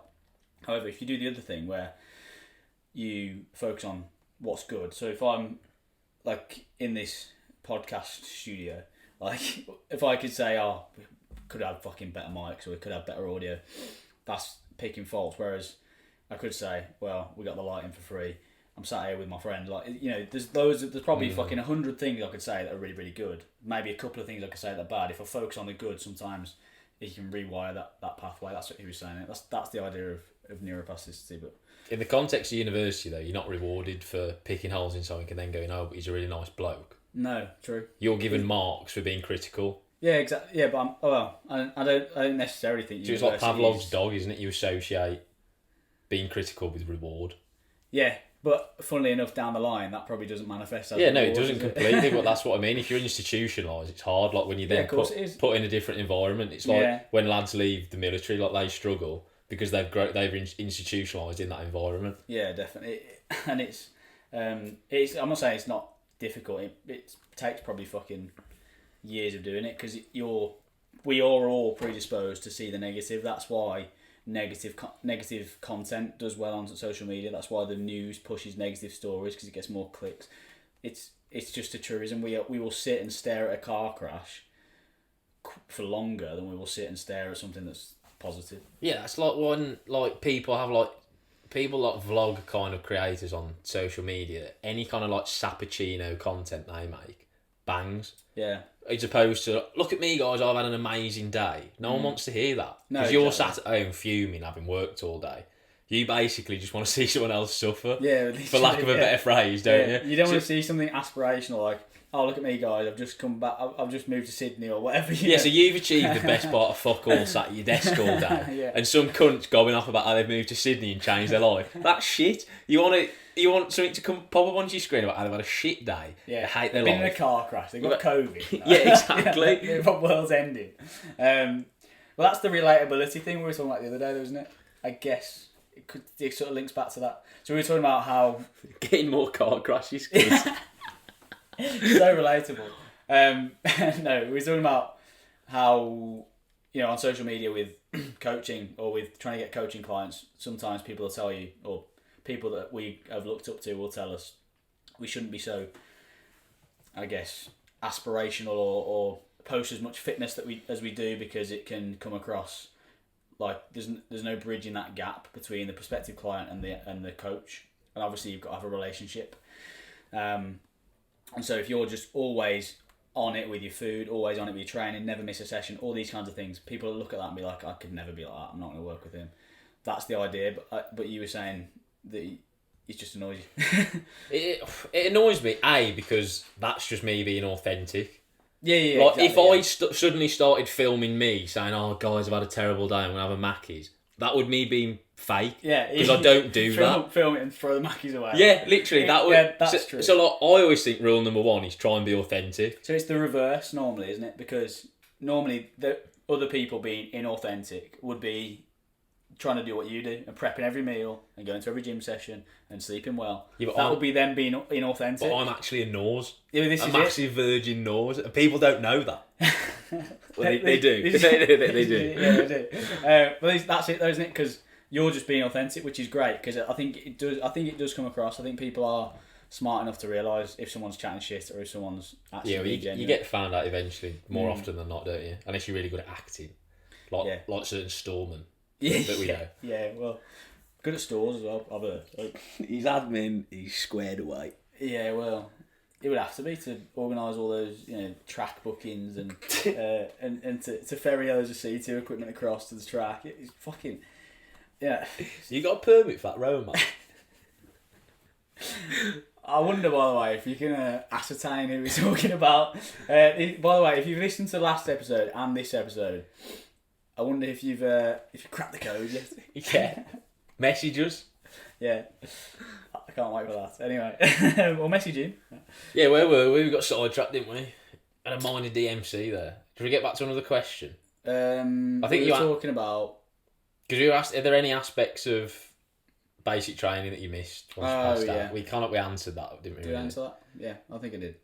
However, if you do the other thing where you focus on what's good, so if I'm like in this podcast studio, like if I could say, oh, we could have fucking better mics or we could have better audio, that's picking faults. Whereas I could say, well, we got the lighting for free, I'm sat here with my friend, like, you know, there's probably fucking 100 things I could say that are really, really good, maybe a couple of things I could say that are bad. If I focus on the good, sometimes you can rewire that pathway. That's what he was saying. That's the idea of neuroplasticity. But in the context of university, though, you're not rewarded for picking holes in something and then going, oh, but he's a really nice bloke. No, true. You're given marks for being critical. Yeah, exactly. Yeah, but I don't necessarily think. So it's like Pavlov's dog, isn't it? You associate being critical with reward. Yeah, but funnily enough, down the line, that probably doesn't manifest as no, it doesn't completely, but that's what I mean. If you're institutionalised, it's hard. Like when you then put in a different environment, it's like when lads leave the military, like they struggle because they've institutionalised in that environment. Yeah, definitely. And it's I'm not saying it's not difficult. It takes probably fucking years of doing it because we are all predisposed to see the negative. That's why negative content does well on social media. That's why the news pushes negative stories, because it gets more clicks. It's just a truism. We will sit and stare at a car crash for longer than we will sit and stare at something that's positive. Yeah, it's like when people vlog kind of creators on social media. Any kind of like Sappuccino content they make bangs. Yeah. As opposed to, look at me guys, I've had an amazing day. No one wants to hear that. Because you're sat at home fuming, having worked all day. You basically just want to see someone else suffer. Yeah, for lack of a better phrase, don't you? You don't want to see something aspirational like, oh, look at me guys, I've just come back, I've just moved to Sydney or whatever. Yeah, so you've achieved the best part of fuck all, sat at your desk all day. And some cunt's going off about how they've moved to Sydney and changed their life. That's shit. You want something to come pop up onto your screen about how they've had a shit day. Yeah, they hate their life. Been in a car crash. They've got COVID. Yeah, exactly. The world's ending. Well, that's the relatability thing we were talking about the other day, though, isn't it? I guess it sort of links back to that. So we were talking about how getting more car crashes. Kids. So relatable. No, we were talking about how, you know, on social media with coaching or with trying to get coaching clients, sometimes people will tell you, or people that we have looked up to will tell us we shouldn't be so, I guess, aspirational or post as much fitness as we do, because it can come across like there's no bridging that gap between the prospective client and the coach. And obviously you've got to have a relationship. And so if you're just always on it with your food, always on it with your training, never miss a session, all these kinds of things, people look at that and be like, I could never be like that, I'm not going to work with him. That's the idea. But you were saying that it just annoys you. it annoys me, because that's just me being authentic. Yeah. Like, exactly, if I suddenly started filming me saying, oh guys, I've had a terrible day, I'm going to have a Mackey's, that would me being fake. Yeah. Because I don't do that. Film it and throw the Mackey's away. Yeah, literally. That's true. So like, I always think rule number one is try and be authentic. So it's the reverse normally, isn't it? Because normally the other people being inauthentic would be trying to do what you do and prepping every meal and going to every gym session and sleeping well. Yeah, that would be them being inauthentic. But I'm actually a nose. Yeah, a massive virgin nose, and people don't know that. Well, they do. They do. Yeah, they do. But that's it, though, isn't it? Because you're just being authentic, which is great. Because I think it does come across. I think people are smart enough to realise if someone's chatting shit or if someone's actually being genuine. You get found out eventually more often than not, don't you? Unless you're really good at acting, like certain storemen. That we know. Yeah, well, good at stores as well, I've heard. Like, he's admin, he's squared away. Yeah, well, it would have to be to organise all those, you know, track bookings and to ferry those C2 equipment across to the track. It's fucking, yeah. You got a permit for that road, man? I wonder, by the way, if you can ascertain who we're talking about. By the way, if you've listened to the last episode and this episode, I wonder if you've cracked the code yet. Yeah. Message us. Yeah. I can't wait for that. Anyway, we'll message him. Yeah, where were we? We got sidetracked, didn't we? And a minor DMC there. Did we get back to another question? I think you were talking about... Because we were asked, are there any aspects of basic training that you missed once you passed out? We answered that, didn't we? Did you answer that? Yeah, I think I did.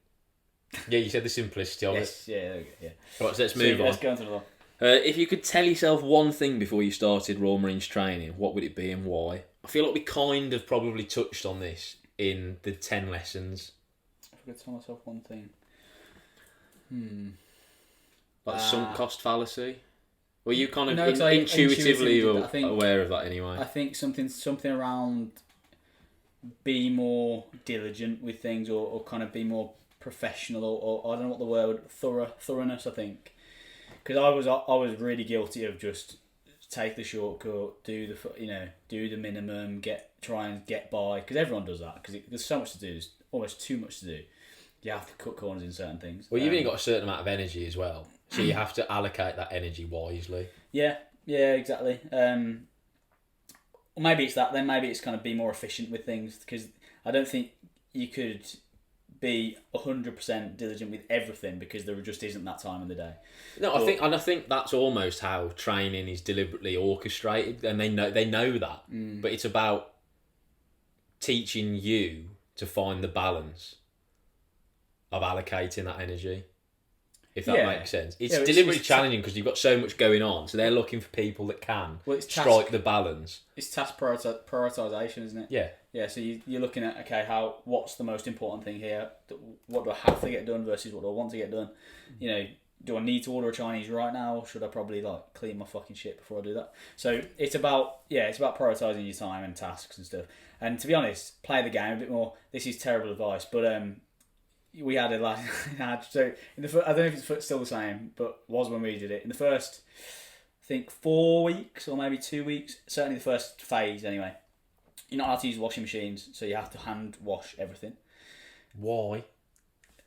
Yeah, you said the simplicity of it. Yeah, there we go, yeah. Right, so let's move on. Let's go on to another. If you could tell yourself one thing before you started Royal Marines training, what would it be and why? I feel like we kind of probably touched on this in the 10 lessons. If I could tell myself one thing. Like sunk cost fallacy? Were you kind of intuitively aware of that anyway? I think something around be more diligent with things or kind of be more professional or I don't know what the word, thoroughness, I think. Because I was really guilty of just take the shortcut, do the minimum, try and get by. Because everyone does that. Because there's so much to do. There's almost too much to do. You have to cut corners in certain things. Well, you've only got a certain amount of energy as well, so you have to allocate that energy wisely. Yeah, exactly. Or maybe it's that. Then maybe it's kind of be more efficient with things because I don't think you could be 100% diligent with everything because there just isn't that time in the day. No, I think that's almost how training is deliberately orchestrated, and they know that. But it's about teaching you to find the balance of allocating that energy, if that makes sense. It's deliberately challenging because you've got so much going on, so they're looking for people that can strike the balance. It's task prioritisation, isn't it? Yeah, so you're looking at, okay, what's the most important thing here? What do I have to get done versus what do I want to get done? Do I need to order a Chinese right now, or should I probably clean my fucking shit before I do that? So it's about prioritising your time and tasks and stuff. And to be honest, play the game a bit more. This is terrible advice, but we had it so I don't know if it's still the same, but was when we did it. In the first, I think 4 weeks or maybe 2 weeks, certainly the first phase anyway, you're not allowed to use washing machines, so you have to hand wash everything. Why?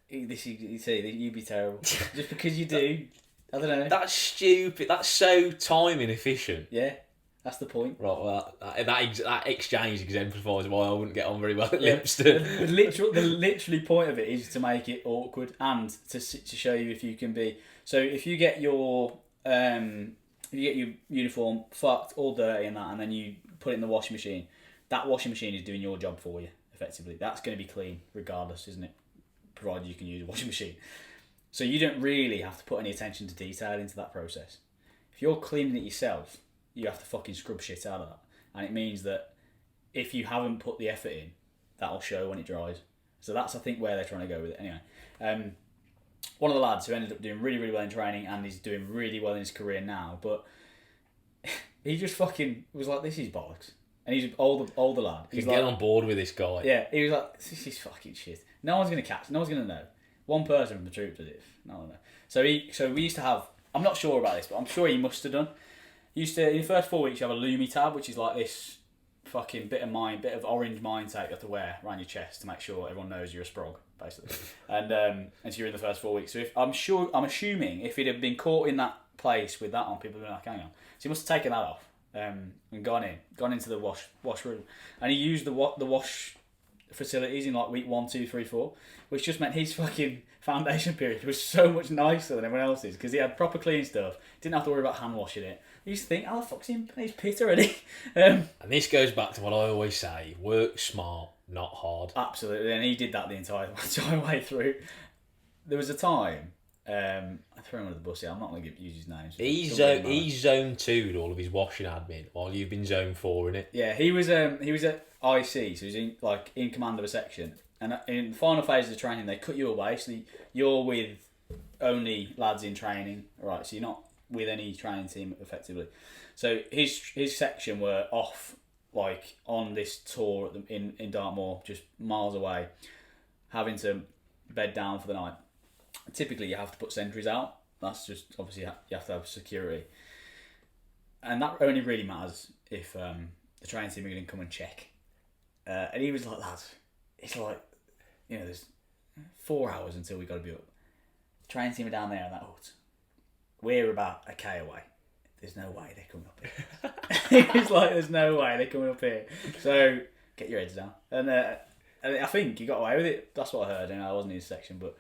You'd be terrible. Just because you do. I don't know. That's stupid. That's so time inefficient. Yeah. That's the point. Right, well, that exchange exemplifies why I wouldn't get on very well at Limpston. The literally point of it is to make it awkward and to show you if you can be. So if you get your uniform fucked, all dirty and that, and then you put it in the washing machine, that washing machine is doing your job for you, effectively. That's going to be clean regardless, isn't it? Provided you can use a washing machine. So you don't really have to put any attention to detail into that process. If you're cleaning it yourself, you have to fucking scrub shit out of that. And it means that if you haven't put the effort in, that'll show when it dries. So that's, I think, where they're trying to go with it. Anyway, one of the lads who ended up doing really, really well in training and is doing really well in his career now, but he just fucking was like, this is bollocks. And he's an older lad. He's get on board with this guy. Yeah, he was like, this is fucking shit. No one's going to catch, no one's going to know. One person from the troop did it. No one knows. So we used to have, I'm not sure about this, but I'm sure he must have done. In the first 4 weeks, you have a Lumi tab, which is like this fucking bit of orange mind tape you have to wear around your chest to make sure everyone knows you're a sprog, basically. And so you're in the first 4 weeks. So I'm assuming if he'd have been caught in that place with that on, people would be like, hang on. So he must have taken that off and gone into the washroom, and he used the wash facilities in like week 1, 2, 3, 4, which just meant his fucking foundation period was so much nicer than everyone else's because he had proper clean stuff. Didn't have to worry about hand washing it. You used to think, how the fuck's he's pit already? And this goes back to what I always say: work smart, not hard. Absolutely, and he did that the entire way through. There was a time. I threw him under the bus here. I'm not going to use his name. He's zone 2'd all of his washing admin while you've been zone 4 in it. Yeah, he was at IC, so he was in command of a section. And in the final phase of the training, they cut you away. So you're with only lads in training, right? So you're not with any training team effectively. So his section were off on this tour in Dartmoor, just miles away, having to bed down for the night. Typically, you have to put sentries out. That's just obviously you have to have security, and that only really matters if the training team are going to come and check. And he was like, lads, it's like, there's 4 hours until we got to be up. The training team are down there in that hut. We're about a K away. there's no way they're coming up here. He was like, there's no way they're coming up here. So get your heads down. And I think he got away with it. That's what I heard. I wasn't in his section, but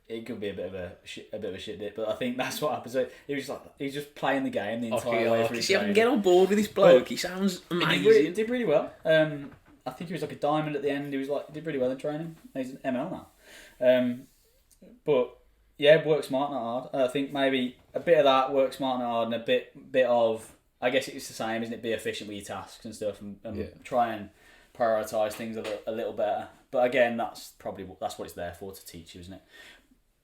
it could be a bit of a shit dip. But I think that's what happened. So he was just playing the game the entire way through. See, I can get on board with this bloke. He sounds amazing. He did really well. I think he was like a diamond at the end. He was like did really well in training. He's an ML now. But yeah, work smart, not hard. I think maybe a bit of that, work smart, not hard, and a bit of, I guess it's the same, isn't it? Be efficient with your tasks and stuff, and try and prioritise things a little better. But again, that's what it's there for, to teach you, isn't it?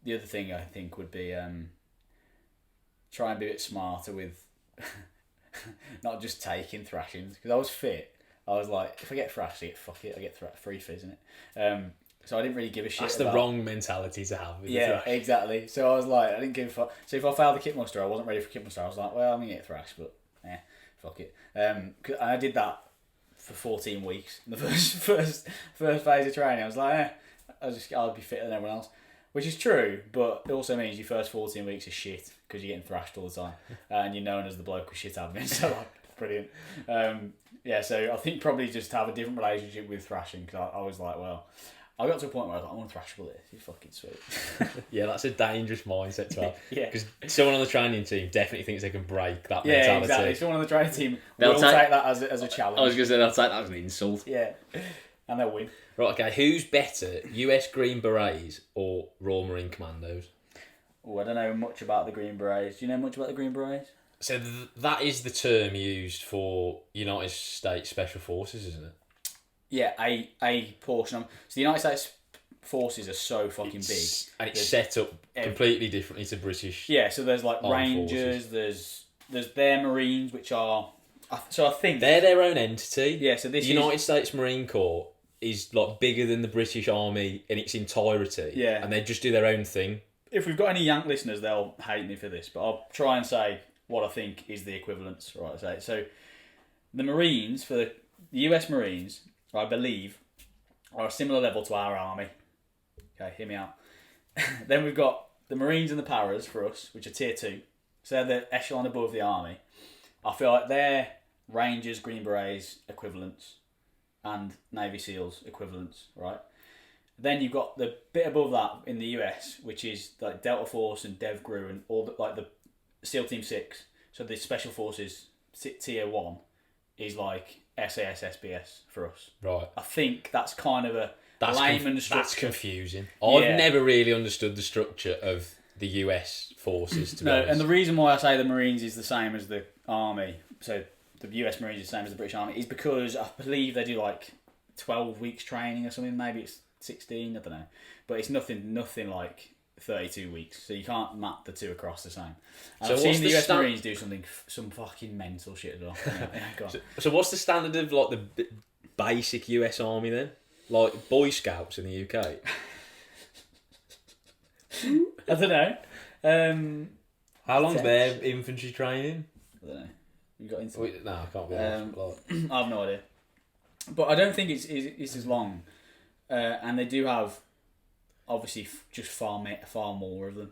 The other thing I think would be try and be a bit smarter with not just taking thrashings, because I was fit. I was like, if I get thrashed, fuck it, I get free fizz, isn't it? So I didn't really give a shit. That's the wrong mentality to have. Yeah, exactly. So I was like, I didn't give a fuck. So if I failed the kit muster, I wasn't ready for kit muster. I was like, well, I'm gonna get thrashed, but fuck it. And I did that for 14 weeks. In the first phase of training, I was like, I'll be fitter than everyone else, which is true. But it also means your first 14 weeks are shit because you're getting thrashed all the time, and you're known as the bloke with shit admin. So like, brilliant. So I think probably just have a different relationship with thrashing, because I was like, well. I got to a point where I was like, I want to thrash all this. It's fucking sweet. Yeah, that's a dangerous mindset to have. Yeah. Because someone on the training team definitely thinks they can break that mentality. Yeah, exactly. Someone on the training team will take that as a challenge. I was going to say, they'll take that as an insult. Yeah. And they'll win. Right, okay. Who's better, US Green Berets or Royal Marine Commandos? Oh, I don't know much about the Green Berets. Do you know much about the Green Berets? So that is the term used for United States Special Forces, isn't it? Yeah, a portion of... So the United States forces are so fucking big. And it's set up completely differently to British. Yeah, so there's like Rangers, forces. there's their Marines, which are... So I think... They're their own entity. Yeah, so this the United States Marine Corps is like bigger than the British Army in its entirety. Yeah. And they just do their own thing. If we've got any Yank listeners, they'll hate me for this, but I'll try and say what I think is the equivalence, right? So the Marines, for the US Marines... I believe, are a similar level to our army. Okay, hear me out. Then we've got the Marines and the Paras for us, which are tier 2. So they're the echelon above the army. I feel like they're Rangers, Green Berets equivalents, and Navy SEALs equivalents, right? Then you've got the bit above that in the US, which is like Delta Force and DevGru and all the SEAL Team 6. So the Special Forces tier 1 is like SAS, SBS for us. Right. I think that's kind of a layman's structure. That's confusing. I've never really understood the structure of the US forces, to be honest. And the reason why I say the Marines is the same as the Army, so the US Marines is the same as the British Army, is because I believe they do like 12 weeks training or something. Maybe it's 16, I don't know. But it's nothing like 32 weeks, so you can't map the two across the same. And I've seen the US Marines do some fucking mental shit as well. So what's the standard of like the basic US Army then? Like Boy Scouts in the UK? I don't know. How long's their infantry training? I don't know. You got into No, I can't be honest. I have no idea. But I don't think it's as long. And they do have... obviously just far more of them.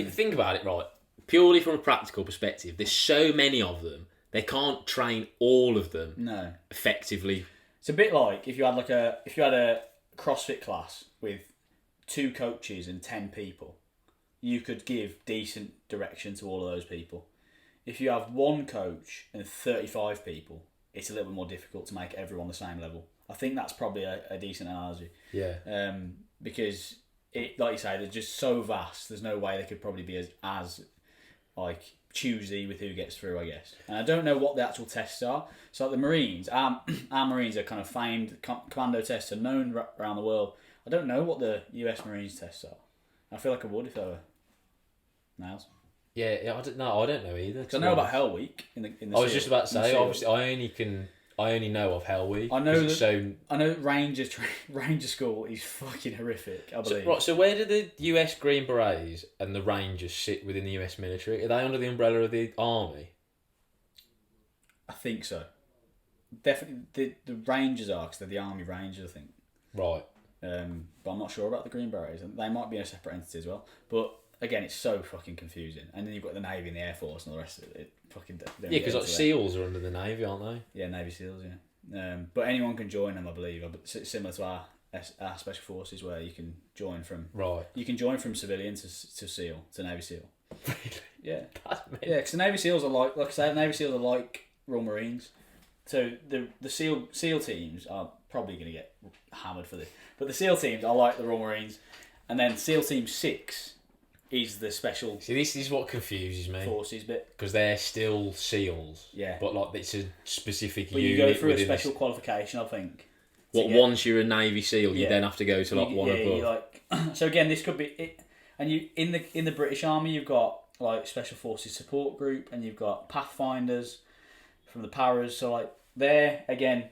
Think about it, right? Purely from a practical perspective, there's so many of them, they can't train all of them effectively. It's a bit like if you had a CrossFit class with 2 coaches and 10 people, you could give decent direction to all of those people. If you have 1 coach and 35 people, it's a little bit more difficult to make everyone the same level. I think that's probably a decent analogy. Yeah. Because it, like you say, they're just so vast. There's no way they could probably be as like choosy with who gets through, I guess. And I don't know what the actual tests are. So like the Marines, our Marines are kind of famed. Commando tests are known around the world. I don't know what the US Marines tests are. I feel like I would if I were Niles. Yeah, I don't know either. Because I know about Hell Week in the. I was just about to say. Obviously, I only know of Hell Week. I know Ranger School is fucking horrific, I believe. So where do the US Green Berets and the Rangers sit within the US military? Are they under the umbrella of the Army? I think so. Definitely, the Rangers are, because they're the Army Rangers, I think. Right. But I'm not sure about the Green Berets. They might be a separate entity as well. But again, it's so fucking confusing. And then you've got the Navy and the Air Force and all the rest of it. Fucking yeah, because like SEALs are under the Navy, aren't they? Yeah, Navy SEALs. Yeah, but anyone can join them, I believe. Similar to our special forces, where you can join from civilian to SEAL to Navy SEAL. Really? Yeah, yeah. Because the Navy SEAls are like I say, Navy SEAls are like Royal Marines. So the SEAL teams are probably going to get hammered for this, but the SEAL teams are like the Royal Marines, and then SEAL Team 6 is the special. See, this is what confuses me. Forces bit, because they're still SEALs. Yeah, but like it's a specific but unit. You go through a special qualification, I think. Once you're a Navy SEAL, you then have to go to like one above. So again, this could be it. And you in the British Army, you've got like Special Forces Support Group, and you've got Pathfinders from the Paras. So like there again,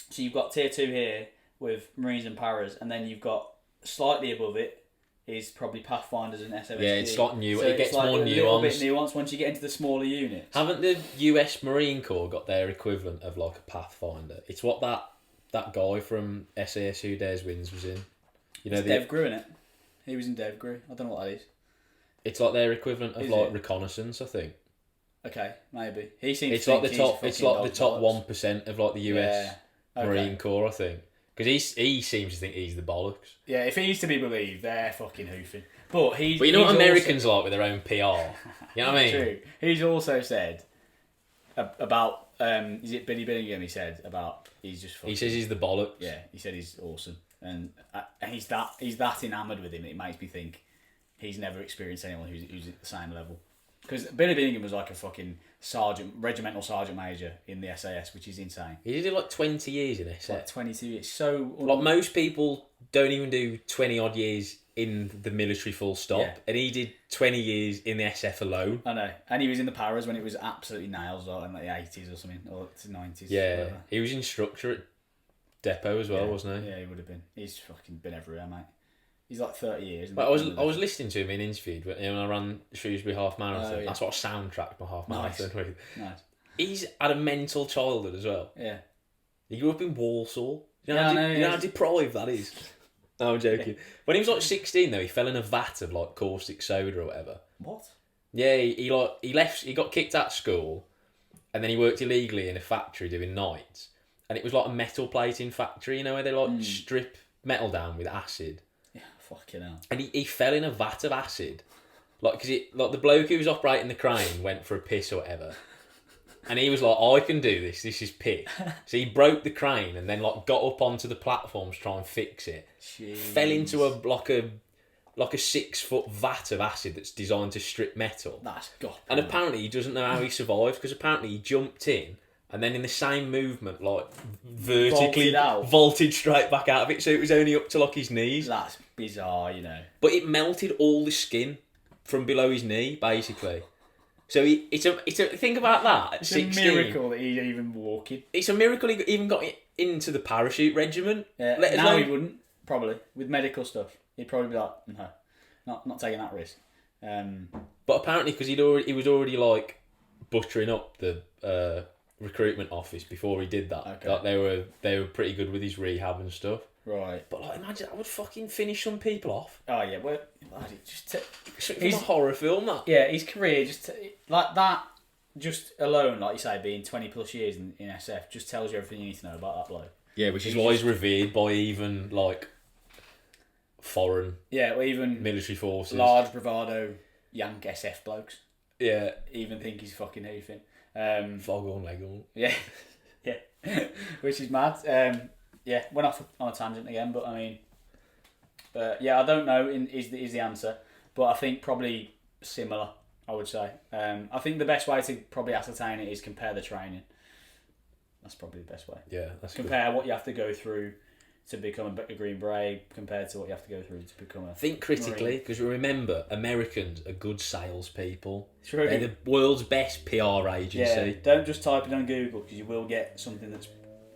so you've got Tier 2 here with Marines and Paras, and then you've got slightly above it is probably Pathfinders and SOSG. Yeah, it's like new. So it gets like more nuanced. A little bit nuanced once you get into the smaller units. Haven't the US Marine Corps got their equivalent of like a Pathfinder? It's what that guy from SAS Who Dares Wins was in. You know, Dev Grew in it. He was in Dev Grew. I don't know what that is. It's like their equivalent of like reconnaissance, I think. Okay, maybe he seems. It's like the top. It's like the top 1% of like the US Marine Corps, I think. Because he seems to think he's the bollocks. Yeah, if he's to be believed, they're fucking hoofing. But you know what Americans like with their own PR? You know what I mean? True. He's also said about is it Billy Billingham? He said about he's just. Fucking, he says he's the bollocks. Yeah, he said he's awesome, and he's that enamoured with him. It makes me think he's never experienced anyone who's at the same level. Because Billy Billingham was like a fucking regimental sergeant major in the SAS, which is insane. He did like 20 years in SAS. Like 22 years. So like most people don't even do 20 odd years in the military full stop. Yeah. And he did 20 years in the SF alone. I know. And he was in the Paras when it was absolutely nails, like in like the 80s or something, or the 90s. Yeah. Whatever. He was instructor at Depot as well, wasn't he? Yeah, he would have been. He's fucking been everywhere, mate. He's like 30 years. Well, I was listening to him in interviewed when I ran Shrewsbury half marathon. That's what I soundtracked my half marathon with. Nice. He's had a mental childhood as well. Yeah. He grew up in Walsall. You know how deprived that is. No, I'm joking. Yeah. When he was like 16 though, he fell in a vat of like caustic soda or whatever. What? Yeah, he left. He got kicked out of school, and then he worked illegally in a factory doing nights. And it was like a metal plating factory, you know, where they like strip metal down with acid. Yeah, fucking hell. And he fell in a vat of acid. Like, because the bloke who was operating the crane went for a piss or whatever. And he was like, I can do this. This is piss. So he broke the crane and then like got up onto the platform to try and fix it. Jeez. Fell into a 6-foot vat of acid that's designed to strip metal. That's got. And apparently he doesn't know how he survived, because apparently he jumped in and then in the same movement, like vertically vaulted straight back out of it. So it was only up to like his knees. That's bizarre, you know. But it melted all the skin from below his knee, basically. So it's a think about that. It's 16. A miracle that he's even walking. It's a miracle he even got into the parachute regiment. Yeah, now he wouldn't, probably, with medical stuff. He'd probably be like, no, not taking that risk. But apparently, because he was already like buttering up the recruitment office before he did that. Okay. Like they were pretty good with his rehab and stuff. Right. But like, imagine that would fucking finish some people off. Oh yeah, well, he's a horror film, that. Yeah, his career like that, just alone, like you say, being 20 plus years in SF, just tells you everything you need to know about that bloke. Yeah, which is why he's revered by even like foreign. Yeah, or even military forces, large bravado Yank SF blokes. Yeah, even think he's fucking hoofing. Foghorn Leghorn. Yeah, yeah, which is mad. Yeah, went off on a tangent again, but I mean, yeah, I don't know. Is the answer, but I think probably similar. I would say. I think the best way to probably ascertain it is compare the training. That's probably the best way. Yeah, that's compare what you have to go through to become a Green Beret compared to what you have to go through to become a. Think critically, because remember, Americans are good salespeople. True. They're the world's best PR agency. Yeah, don't just type it on Google, because you will get something that's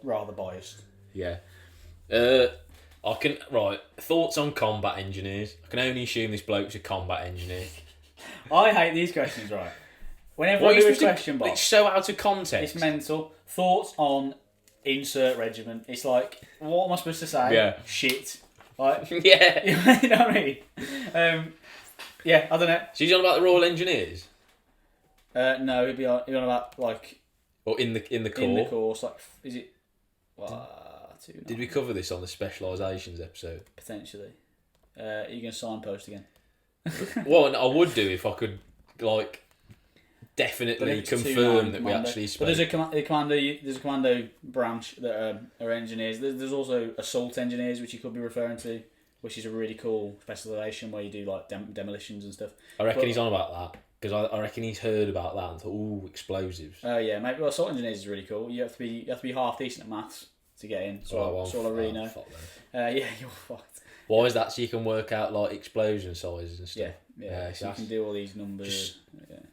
rather biased. Yeah. Thoughts on combat engineers. I can only assume this bloke's a combat engineer. I hate these questions, right? Whenever I do a question box, it's so out of context. It's mental. Thoughts on insert regiment. It's like, what am I supposed to say? Yeah. Shit. Like, yeah. You know what I mean? Yeah, I don't know. So he's on about the Royal Engineers? No, he'd be on about like. Or in the Corps? In the course, like, is it? Did we cover this on the specialisations episode? Potentially. Are you going to signpost again? Well, I would do if I could, like, definitely confirm that we actually spoke. But there's a commando branch that are engineers. There's also assault engineers, which you could be referring to, which is a really cool specialisation where you do like demolitions and stuff. I reckon he's on about that because I reckon he's heard about that and thought, ooh, explosives. Oh yeah, maybe. Well, assault engineers is really cool. You have to be half decent at maths to get in. So all I really know. Yeah, you're fucked. Why is that? So you can work out like explosion sizes and stuff. Yeah. So you can do all these numbers.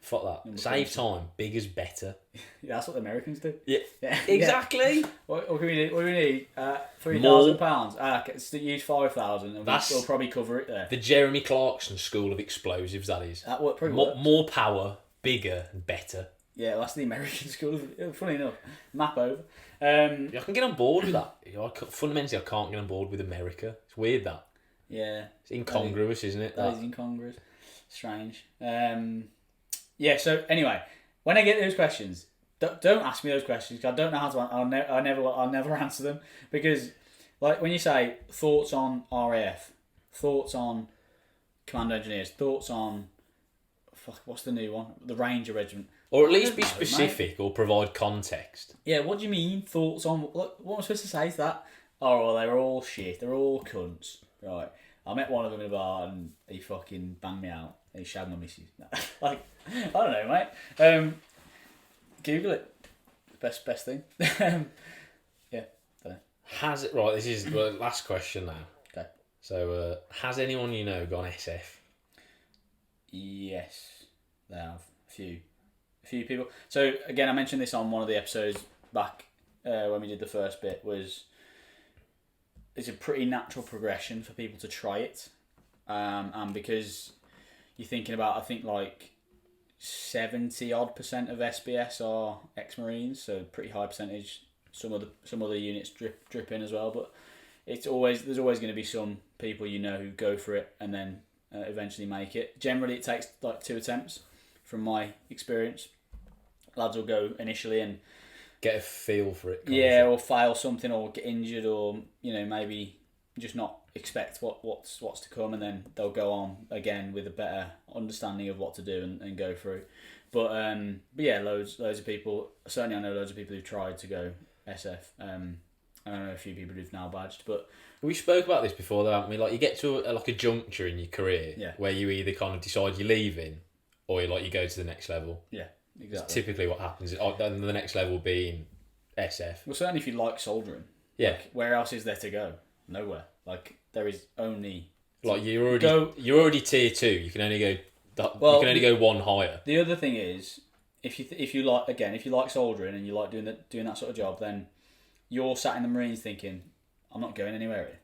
Fuck that. Number Save time. Big is better. Yeah, that's what the Americans do. Yeah. Exactly. What can we need? What do we need? £3,000. Okay, so use 5,000, and we'll probably cover it there. The Jeremy Clarkson School of Explosives. That is. That probably works. More power, bigger, and better. Yeah, well, that's the American school. Funny enough, map over. I can get on board with that. Fundamentally, I can't get on board with America. It's weird that. Yeah. It's incongruous, isn't it? That is incongruous. Strange. Yeah. So anyway, when I get those questions, don't ask me those questions because I don't know how to. I'll never answer them because, like, when you say thoughts on RAF, thoughts on Commando Engineers, thoughts on what's the new one? The Ranger Regiment. Or at least be specific or provide context. Yeah, what do you mean? Thoughts on... What am I supposed to say to that? Oh, well, they were all shit. They were all cunts. Right. I met one of them in a bar and he fucking banged me out. He shagged my missus. Like, I don't know, mate. Google it. Best thing. Yeah, don't know. Has it... Right, this is the last question now. Okay. So, has anyone you know gone SF? Yes, they have. A few people. So again, I mentioned this on one of the episodes back when we did the first bit. It's a pretty natural progression for people to try it, and because you're thinking about, I think like 70% of SBS are ex-Marines, so pretty high percentage. Some other units drip in as well, but there's always going to be some people who go for it and then eventually make it. Generally, it takes like 2 attempts. From my experience, lads will go initially and get a feel for it. Or fail something, or get injured, or maybe just not expect what's to come, and then they'll go on again with a better understanding of what to do and go through. But yeah, loads of people. Certainly, I know loads of people who've tried to go SF. I know a few people who've now badged, but. We spoke about this before, though, haven't we? Like, you get to a juncture in your career where you either kind of decide you're leaving, or you go to the next level. Yeah, exactly. It's typically what happens. Then the next level being SF. Well, certainly if you like soldering. Yeah. Like, where else is there to go? Nowhere. Like, there is only. Like, you're already tier 2. You can only go. You can only go one higher. The other thing is, if you like soldering and you like doing that sort of job, then you're sat in the Marines thinking, I'm not going anywhere here.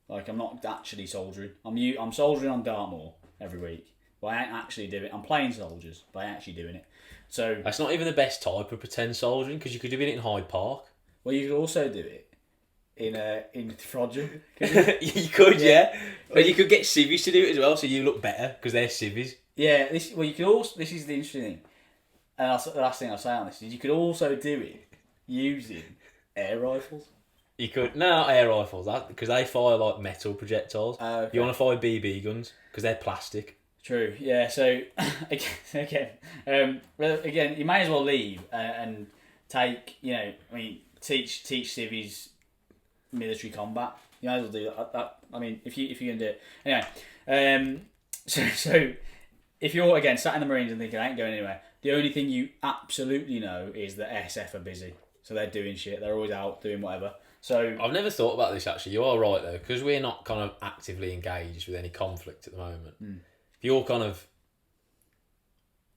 Like, I'm not actually soldering. I'm soldering on Dartmoor every week. But I ain't actually doing it. I'm playing soldiers, but I ain't actually doing it. So that's not even the best type of pretend soldiering, because you could do it in Hyde Park. Well, you could also do it in Frodsham. You could, yeah. But you could get civvies to do it as well, so you look better because they're civvies. Yeah. This is the interesting thing, and the last thing I'll say on this is you could also do it using air rifles. You could not air rifles, because they fire like metal projectiles. Okay. You want to fire BB guns because they're plastic. True. Yeah. So again, you may as well leave and take. Teach civvies military combat. You might as well do that. I mean, if you're gonna do it anyway. So if you're again sat in the Marines and thinking I ain't going anywhere, the only thing you absolutely know is that SF are busy, so they're doing shit. They're always out doing whatever. So I've never thought about this actually. You are right though, because we're not kind of actively engaged with any conflict at the moment. If you're kind of,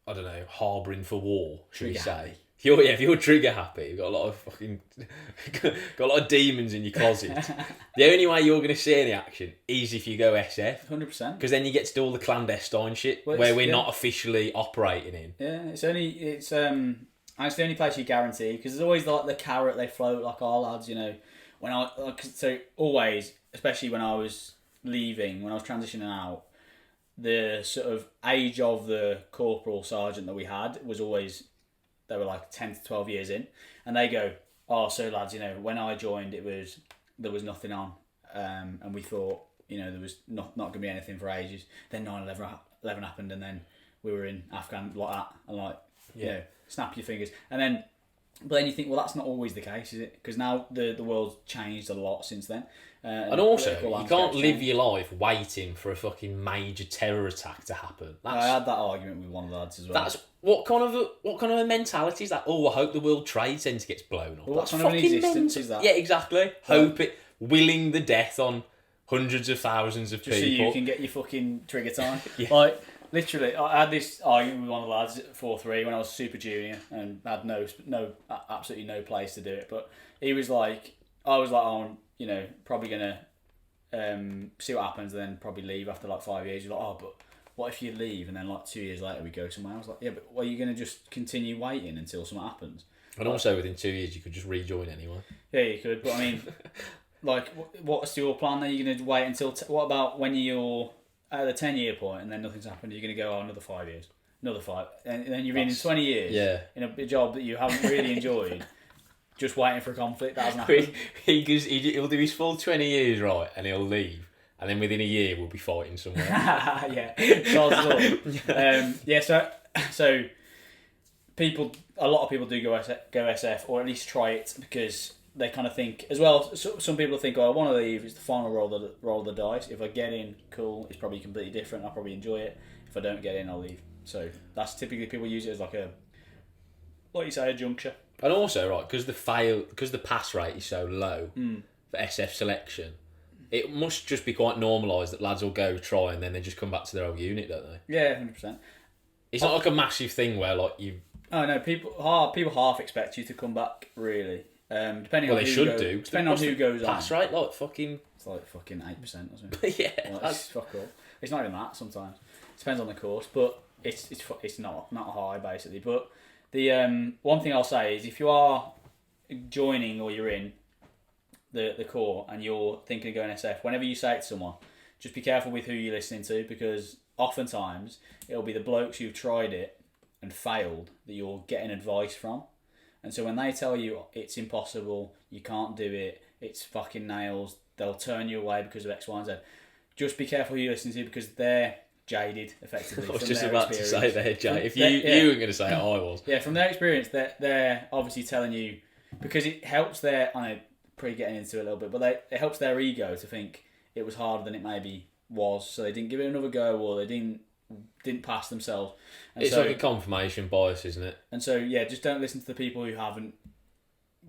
I don't know, harbouring for war, should we say? If you're trigger happy, you've got a lot of demons in your closet. The only way you're going to see any action is if you go SF. 100%. Because then you get to do all the clandestine shit where we're not officially operating in. Yeah, it's the only place you guarantee, because there's always like the carrot they float, like our lads, so always, especially when I was leaving, when I was transitioning out, the sort of age of the corporal sergeant that we had was always, they were like 10 to 12 years in, and they go, oh, so lads, when I joined, there was nothing on, and we thought, there was not going to be anything for ages. Then 9/11 happened, and then we were in Afghan like that, and snap your fingers, but then you think, well, that's not always the case, is it? Because now the world's changed a lot since then. And also, you can't live your life waiting for a fucking major terror attack to happen. I had that argument with one of the lads as well. That's what kind of a mentality is that? Oh, I hope the World Trade Centre gets blown up. Well, what kind of an existence is that? Yeah, exactly. Hope it, willing the death on hundreds of thousands of people. Just so you can get your fucking trigger time. Yeah. Literally, I had this argument with one of the lads at 4-3 when I was super junior and had absolutely no place to do it. But he was like, I was like, oh, probably gonna see what happens, and then probably leave after like 5 years. You're like, oh, but what if you leave and then like 2 years later we go somewhere? I was like, yeah, but are you gonna just continue waiting until something happens? And also within 2 years you could just rejoin anyway. Yeah, you could. But I mean, like, what's your plan? Then you're gonna wait until? What about when you're at the 10-year point and then nothing's happened? You're gonna go, oh, another 5 years, another 5, and then you've been in 20 years in a job that you haven't really enjoyed. Just waiting for a conflict that hasn't happened. He'll do his full 20 years, right, and he'll leave. And then within a year, we'll be fighting somewhere. Yeah, so a lot of people do go SF, or at least try it, because they kind of think, as well, some people think, oh, I want to leave, it's the final roll of the dice. If I get in, cool, it's probably completely different, I'll probably enjoy it. If I don't get in, I'll leave. So that's typically, people use it as like a juncture. And also, right, because the pass rate is so low for SF selection, it must just be quite normalised that lads will go try and then they just come back to their old unit, don't they? Yeah, 100%. It's not like a massive thing where like you. Oh no, people half expect you to come back, really. Depending on they who should goes, do. Depending on who goes pass on. rate, like fucking. It's like fucking 8% or something. Yeah, that's fuck all. It's not even that sometimes. It depends on the course, but it's not high basically. But the one thing I'll say is, if you are joining or you're in the corps and you're thinking of going SF, whenever you say it to someone, just be careful with who you're listening to, because oftentimes it'll be the blokes who've tried it and failed that you're getting advice from. And so when they tell you it's impossible, you can't do it, it's fucking nails, they'll turn you away because of X, Y, and Z. Just be careful who you listen to, because they're jaded, effectively. I was just about to say they're jaded. If you weren't going to say it, I was. Yeah, from their experience, they're obviously telling you, because it helps their, I know, pretty getting into it a little bit, but it helps their ego to think it was harder than it maybe was, so they didn't give it another go, or they didn't pass themselves. And it's like a confirmation bias, isn't it? And so, yeah, just don't listen to the people who haven't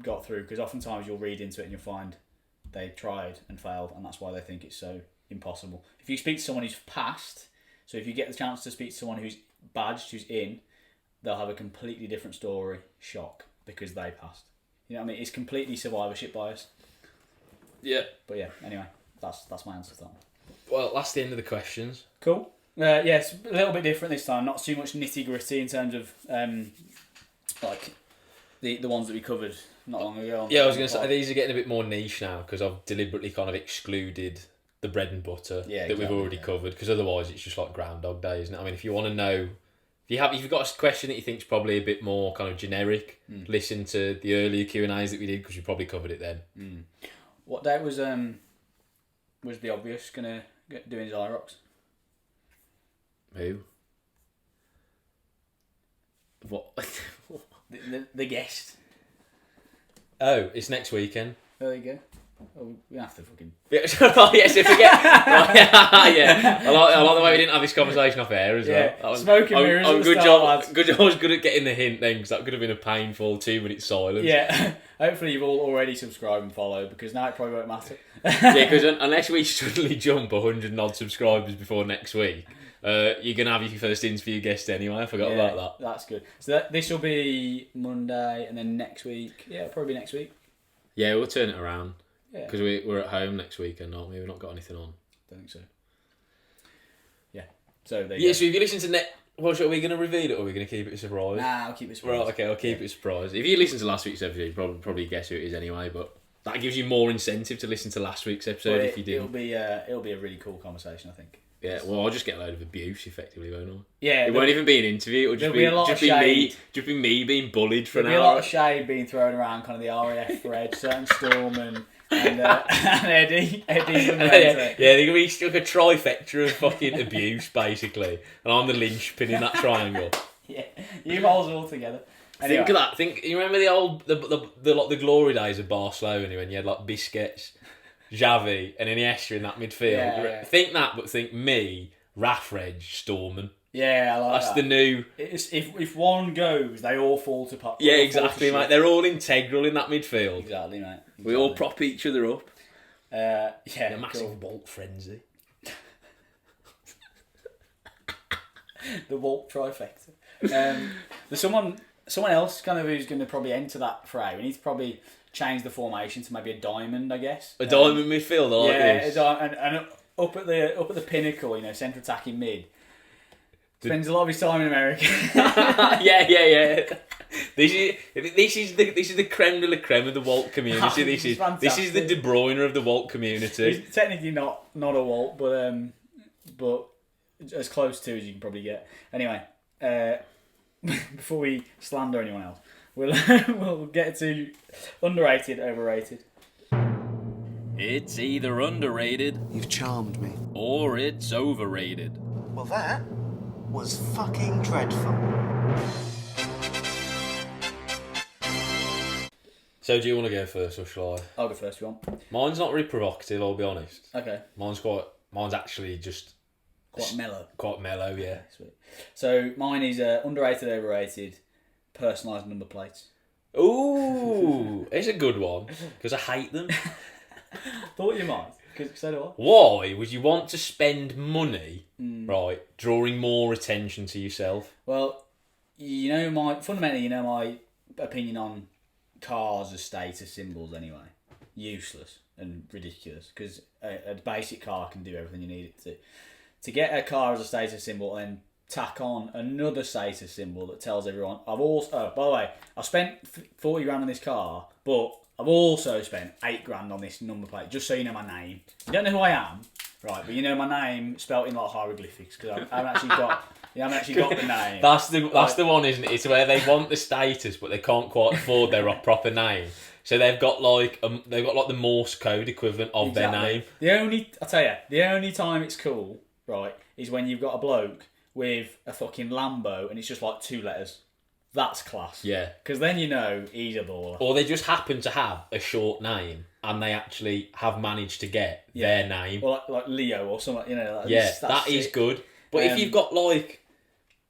got through, because oftentimes you'll read into it and you'll find they tried and failed, and that's why they think it's so impossible. If you speak to someone who's passed, so if you get the chance to speak to someone who's badged, who's in, they'll have a completely different story, shock, because they passed. You know what I mean? It's completely survivorship bias. Yeah. But yeah, anyway, that's my answer to that. Well, that's the end of the questions. Cool. Yes, a little bit different this time. Not too much nitty gritty in terms of like the ones that we covered not long ago. Yeah, I was going to say these are getting a bit more niche now, because I've deliberately kind of excluded the bread and butter that we've already covered, because otherwise it's just like Groundhog Day, isn't it? I mean, if you want to know, if you've got a question that you think's probably a bit more kind of generic, listen to the earlier Q&As that we did, because we probably covered it then. What date was the obvious gonna doing his IROX? Who? What? the guest. Oh, it's next weekend. There you go. Oh, we have to fucking. Oh yes, I forget. Yeah, I like the way we didn't have this conversation off air as well. Smoking mirrors. Good job. I was good at getting the hint then, because that could have been a painful 2 minute silence. Yeah. Hopefully you've all already subscribed and followed, because now it probably won't matter. Yeah, because unless we suddenly jump 100 odd subscribers before next week, you're gonna have your first interview guest anyway. I forgot about that. That's good. So this will be Monday, and then next week. Yeah, it'll probably be next week. Yeah, we'll turn it around. Yeah. Because we're at home next weekend, aren't we? We've not got anything on. Don't think so. Yeah. So there you go. So if you listen to are we going to reveal it, or are we going to keep it a surprise? Nah, I'll keep it a surprise. Right, okay, I'll keep it a surprise. If you listen to last week's episode, you probably guess who it is anyway, but that gives you more incentive to listen to last week's episode if you didn't. It'll be a really cool conversation, I think. Yeah, well, I'll just get a load of abuse, effectively, won't I? Yeah. It won't even be an interview. It'll just be me being bullied for an hour. There'll be a lot of shade being thrown around, kind of the RAF for Ed, certain Storm and Eddie. Eddie's the yeah, they're going to be like a trifecta of fucking abuse, basically. And I'm the linchpin in that triangle. Yeah, you hold it all together. Anyway. Think of that. You remember the glory days of Barcelona when you had like Busquets, Xavi, and Iniesta in that midfield. Yeah. Think that, but think me, Rafreg, Storman. Yeah, I like That's the new. If one goes, they all fall to pot. Yeah, exactly, mate. They're all integral in that midfield. Exactly, mate. Exactly. We all prop each other up. Yeah, a massive Walt frenzy. The Walt trifecta. There's someone else kind of who's going to probably enter that fray. We need to probably change the formation to maybe a diamond, I guess. A diamond midfield, I like this. And up at the pinnacle, centre attacking mid. Spends a lot of his time in America. yeah. This is the creme de la creme of the Walt community. This is the De Bruyne of the Walt community. He's technically not a Walt, but as close to as you can probably get. Anyway, before we slander anyone else, we'll get to underrated, overrated. It's either underrated. You've charmed me. Or it's overrated. Well, that was fucking dreadful. So do you want to go first or shall I? I'll go first if you want. Mine's not really provocative, I'll be honest. Okay. Mine's actually just quite mellow. Quite mellow, yeah. Okay, sweet. So mine is underrated, overrated, personalised number plates. Ooh, it's a good one because I hate them. Thought you might, because so do I. Why would you want to spend money, right, drawing more attention to yourself? Well, fundamentally, my opinion on cars as status symbols anyway. Useless and ridiculous, because a basic car can do everything you need it to. To get a car as a status symbol and then tack on another status symbol that tells everyone, by the way, I spent 40 grand on this car, but I've also spent 8 grand on this number plate, just so you know my name. You don't know who I am, right, but you know my name spelt in like hieroglyphics, because I haven't actually got the name. That's the one, isn't it? It's where they want the status, but they can't quite afford their proper name. So they've got like the Morse code equivalent of their name. The only time it's cool, right, is when you've got a bloke with a fucking Lambo and it's just like 2 letters. That's class. Yeah. Because then you know he's a baller. Or they just happen to have a short name and they actually have managed to get their name. Or like Leo or something, that is good. But if you've got like...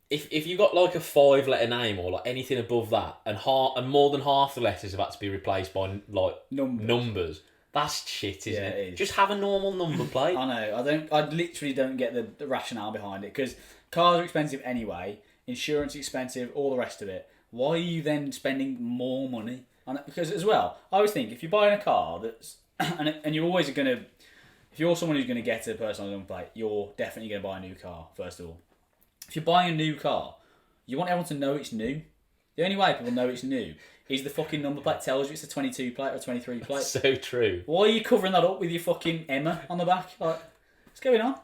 If you've got like a 5-letter name or like anything above that and more than half the letters have had to be replaced by like numbers, that's shit, isn't it? It is. Just have a normal number plate. I know. I literally don't get the rationale behind it, because cars are expensive anyway, insurance expensive, all the rest of it. Why are you then spending more money on it? Because as well, I always think if you're buying a car that's and you're always going to, if you're someone who's going to get a personalised number plate, you're definitely going to buy a new car first of all. If you're buying a new car, you want everyone to know it's new. The only way people know it's new is the fucking number plate tells you it's a 22 plate or a 23 plate. That's so true. Why are you covering that up with your fucking Emma on the back? Like, what's going on?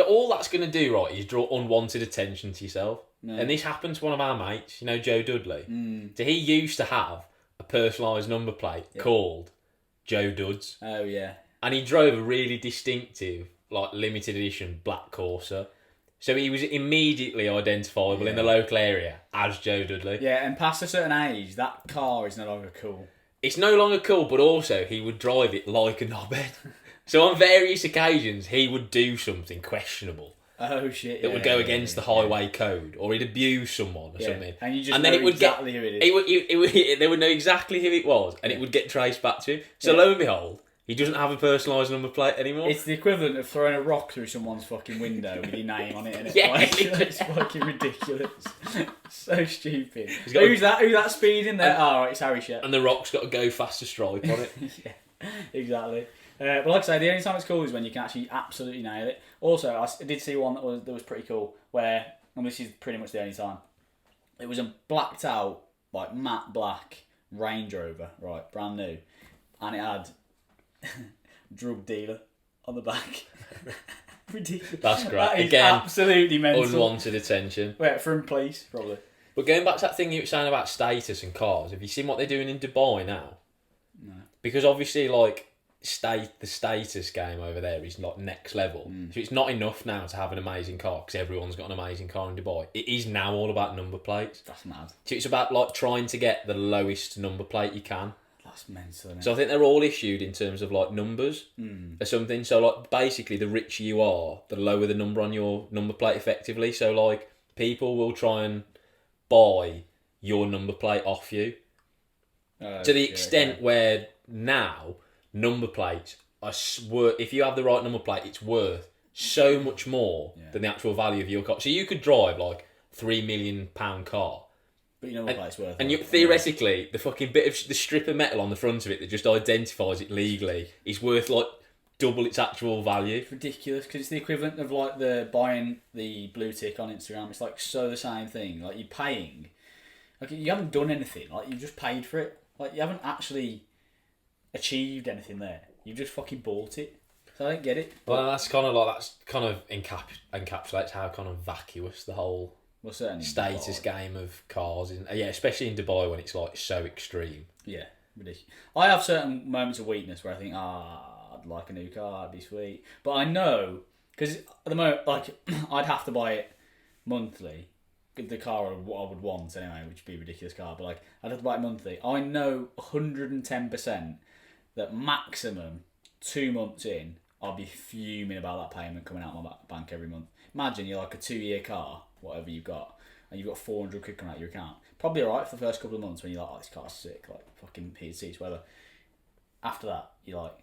All that's going to do, right, is draw unwanted attention to yourself. No. And this happened to one of our mates, Joe Dudley. So he used to have a personalised number plate called Joe Duds. Oh, yeah. And he drove a really distinctive, like, limited edition black Corsa. So he was immediately identifiable in the local area as Joe Dudley. Yeah, and past a certain age, that car is no longer cool. It's no longer cool, but also he would drive it like a knobhead. So on various occasions, he would do something questionable. Oh shit! That would go against the highway code, or he'd abuse someone or something. And you just know exactly who it is. They would know exactly who it was, and it would get traced back to him. So lo and behold, he doesn't have a personalised number plate anymore. It's the equivalent of throwing a rock through someone's fucking window with your name on it, and it's fucking ridiculous. So stupid. Who's that speeding there? It's Harry Shep. And the rock's got a go faster stripe on it. Yeah, exactly. But like I say, the only time it's cool is when you can actually absolutely nail it. Also, I did see one that was pretty cool, where, and this is pretty much the only time, it was a blacked out, like matte black Range Rover, right, brand new, and it had drug dealer on the back. Ridiculous. That's great. That is Again, absolutely mental. Unwanted attention. Wait, from police, probably. But going back to that thing you were saying about status and cars, have you seen what they're doing in Dubai now? No. Because obviously, like, the status game over there is like next level. So it's not enough now to have an amazing car because everyone's got an amazing car in Dubai. It is now all about number plates. That's mad. So it's about like trying to get the lowest number plate you can. That's mental, isn't it? So I think they're all issued in terms of like numbers or something. So like basically, the richer you are, the lower the number on your number plate effectively. So like people will try and buy your number plate off you to the extent where now number plates are if you have the right number plate, it's worth so much more than the actual value of your car. So you could drive like £3 million car. But your number plate's worth and theoretically, the fucking bit of the strip of metal on the front of it that just identifies it legally is worth like double its actual value. It's ridiculous because it's the equivalent of like the buying the blue tick on Instagram. It's like so the same thing. Like you're paying, like you haven't done anything. Like you've just paid for it. Like you haven't actually achieved anything there. You've just fucking bought it. So I don't get it. Well, that's kind of encapsulates how kind of vacuous the whole status game of cars is. Yeah, especially in Dubai when it's like so extreme. Yeah, ridiculous. I have certain moments of weakness where I think, I'd like a new car, it'd be sweet. But I know, because at the moment, like, I'd have to buy it monthly. The car I would want anyway, which would be a ridiculous car, but like, I'd have to buy it monthly. I know 110% that maximum 2 months in, I'll be fuming about that payment coming out of my bank every month. Imagine you're like a 2-year car, whatever you've got, and you've got 400 quid coming out of your account. Probably alright for the first couple of months when you're like, this car's sick, like fucking heated seats, whatever. After that, you're like,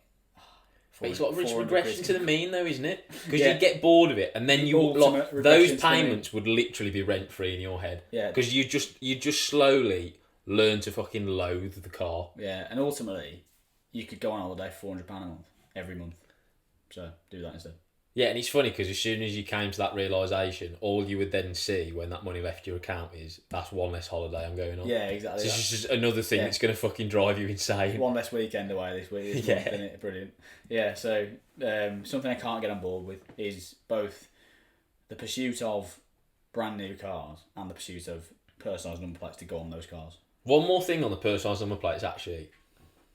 but it's like regression to the mean though, isn't it? Because you get bored of it, and then you like those payments would literally be rent free in your head. Yeah. Because you just slowly learn to fucking loathe the car. Yeah, and ultimately, you could go on holiday for £400 a month every month. So do that instead. Yeah, and it's funny because as soon as you came to that realisation, all you would then see when that money left your account is that's one less holiday I'm going on. Yeah, exactly. So it's just another thing that's going to fucking drive you insane. One less weekend away this week. Month, isn't it? Brilliant. Yeah, so something I can't get on board with is both the pursuit of brand new cars and the pursuit of personalised number plates to go on those cars. One more thing on the personalised number plates actually.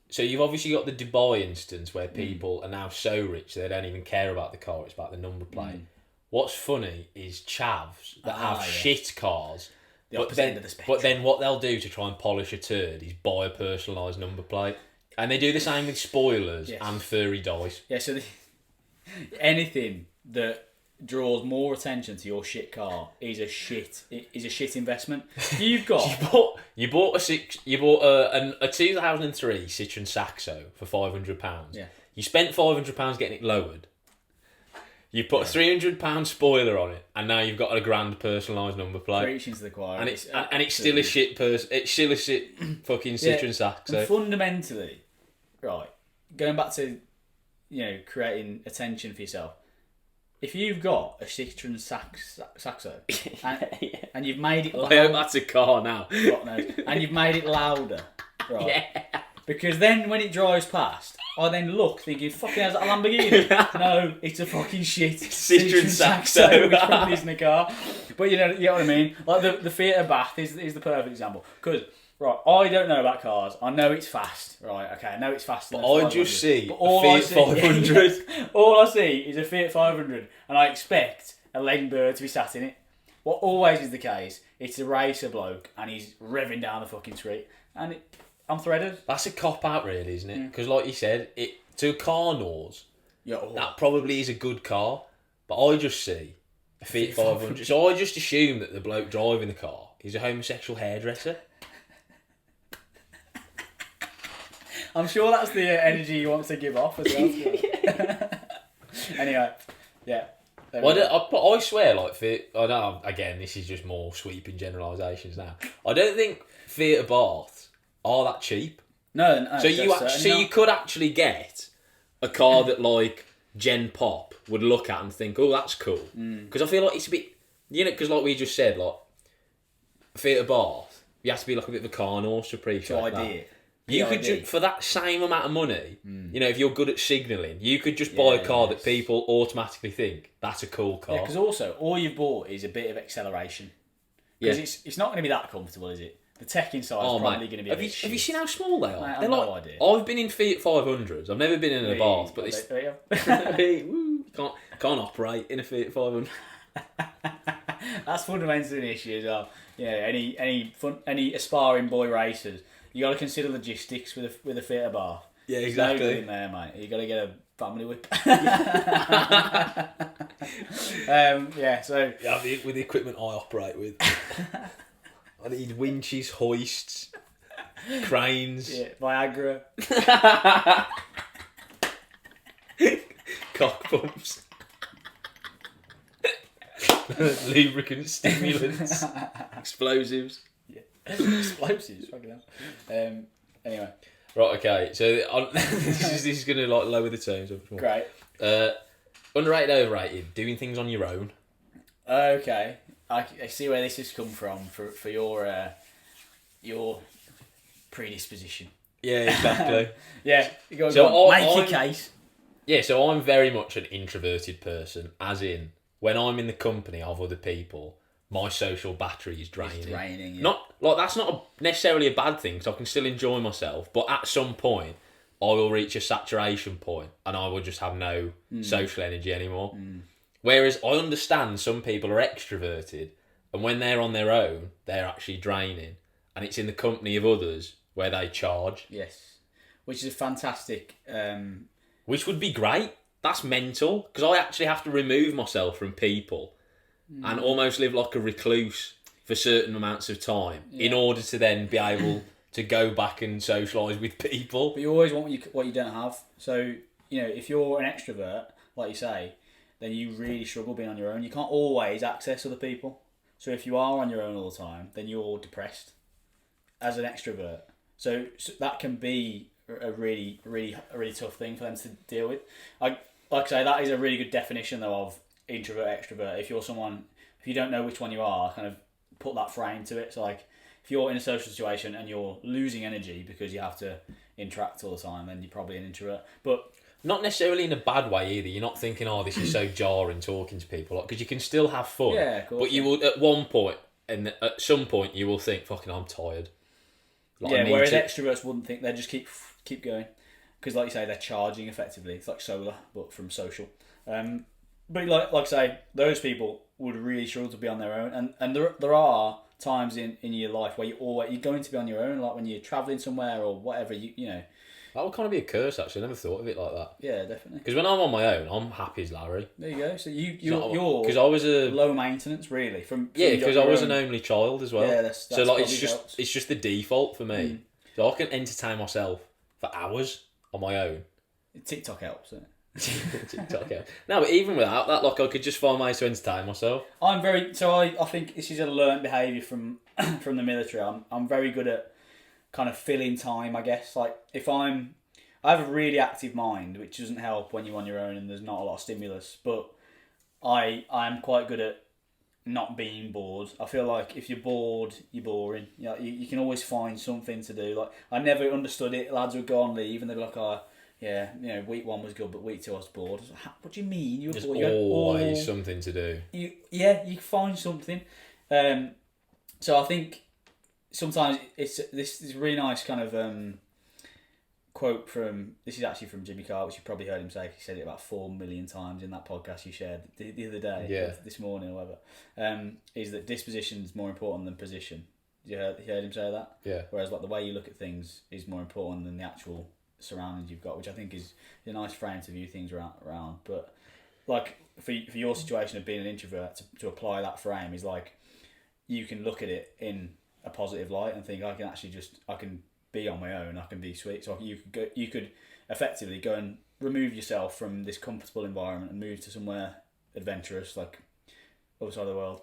So you've obviously got the Dubai instance where people are now so rich they don't even care about the car, it's about the number plate. What's funny is chavs that have shit cars, but then what they'll do to try and polish a turd is buy a personalised number plate. And they do the same with spoilers and furry dice. Yeah, so anything that draws more attention to your shit car is a shit investment. You've got you bought a 2003 Citroen Saxo for £500. Yeah. You spent £500 getting it lowered. You put a £300 spoiler on it, and now you've got a grand personalised number plate. Preaching to the choir. And it's still a shit It's still a shit fucking Citroen Saxo. And fundamentally, right, going back to creating attention for yourself. If you've got a Citroen Saxo and you've made it louder... I hope that's a car now. God knows. And you've made it louder, right? Yeah. Because then when it drives past, I then look thinking, fucking hell's that a Lamborghini? No, it's a fucking shit Citroen Saxo. Which probably isn't a car. But you know what I mean? Like the Fiat Bath is the perfect example. Because... Right, I don't know about cars. I know it's fast. Right, okay, I know it's fast. But I just see a Fiat 500. All I see is a Fiat 500, and I expect a leg bird to be sat in it. What always is the case, it's a racer bloke, and he's revving down the fucking street, and I'm threaded. That's a cop-out, really, isn't it? Because like you said, to a car nose, that probably is a good car, but I just see a Fiat 500. So I just assume that the bloke driving the car is a homosexual hairdresser. I'm sure that's the energy he wants to give off as well. Anyway, yeah. I swear, like, I know, again, this is just more sweeping generalisations now. I don't think Fiat Baths are that cheap. No. So you could actually get a car that, like, Gen Pop would look at and think, oh, that's cool. Because I feel like it's a bit, because like we just said, like, Fiat Bath, you have to be like a bit of a car horse to appreciate that. You could just, for that same amount of money, you know, if you're good at signalling, you could just buy a car that people automatically think that's a cool car. Yeah, because also all you've bought is a bit of acceleration. Because it's not going to be that comfortable, is it? The tech inside is probably going to be a bit shit. Have you seen how small they are? Mate, I've no idea. I've been in Fiat 500s. I've never been in a Bath, but can't operate in a Fiat 500. That's fundamentally an issue as well. Yeah, any aspiring boy racers, you got to consider logistics with a Fiat Bath. Yeah, exactly. There's no good in there, mate. You got to get a family whip. With the equipment I operate with, I need winches, hoists, cranes, Viagra, cock pumps, lubricant, stimulants, explosives. Yeah, explosives. Fucking hell. Anyway. Right. Okay. So this is going to like lower the tones up more. Great. Underrated, overrated. Doing things on your own. Okay. I see where this has come from for your predisposition. Yeah, exactly. Yeah, you got to make your case. Yeah, so I'm very much an introverted person, as in, when I'm in the company of other people, my social battery is draining. It's draining, yeah. Not, like, that's not necessarily a bad thing, because I can still enjoy myself, but at some point, I will reach a saturation point, and I will just have no social energy anymore. Whereas I understand some people are extroverted, and when they're on their own, they're actually draining. And it's in the company of others where they charge. Yes. Which is a fantastic... Which would be great. That's mental. Because I actually have to remove myself from people and almost live like a recluse for certain amounts of time in order to then be able to go back and socialise with people. But you always want what you don't have. So, you know, if you're an extrovert, like you say, then you really struggle being on your own. You can't always access other people. So if you are on your own all the time, then you're depressed as an extrovert. So that can be a really tough thing for them to deal with. Like I say, that is a really good definition though of introvert, extrovert. If you don't know which one you are, kind of put that frame to it. So like, if you're in a social situation and you're losing energy because you have to interact all the time, then you're probably an introvert. But not necessarily in a bad way either. You're not thinking, oh, this is so jarring talking to people. Because you can still have fun. Yeah, of course. But you will, at one point, and at some point, you will think, fucking, I'm tired. Like, whereas extroverts wouldn't think. They just keep going. Because like you say, they're charging effectively. It's like solar, but from social. But like I say, those people would really struggle to be on their own. And there are times in your life where you're going to be on your own, like when you're travelling somewhere or whatever, you know. That would kind of be a curse, actually. I never thought of it like that. Yeah, definitely. Because when I'm on my own, I'm happy as Larry. There you go. So you're because I was a low maintenance, really. Because I was an only child as well. Yeah, that's so like helps. it's just the default for me. So I can entertain myself for hours on my own. TikTok helps, doesn't it? TikTok helps. No, but even without that, like I could just find ways to entertain myself. I think this is a learned behaviour from the military. I'm very good at kind of filling time, I guess. Like I have a really active mind, which doesn't help when you're on your own and there's not a lot of stimulus. But I am quite good at not being bored. I feel like if you're bored, you're boring. You know, you can always find something to do. Like I never understood it. Lads would go on leave and they'd be like, "Oh, yeah, you know, week 1 was good, but week 2 I was bored." I was like, what do you mean? You were There's bored? always something to do. You find something. So I think sometimes it's this really nice kind of quote this is actually from Jimmy Carr, which you probably heard him say. He said it about 4 million times in that podcast you shared the other day, this morning or whatever. Is that disposition is more important than position? You heard him say that? Yeah. Whereas like the way you look at things is more important than the actual surroundings you've got, which I think is a nice frame to view things around. But like for your situation of being an introvert, to apply that frame is like you can look at it in a positive light and think I can be on my own, I can be sweet. So you could effectively go and remove yourself from this comfortable environment and move to somewhere adventurous, like other side of the world,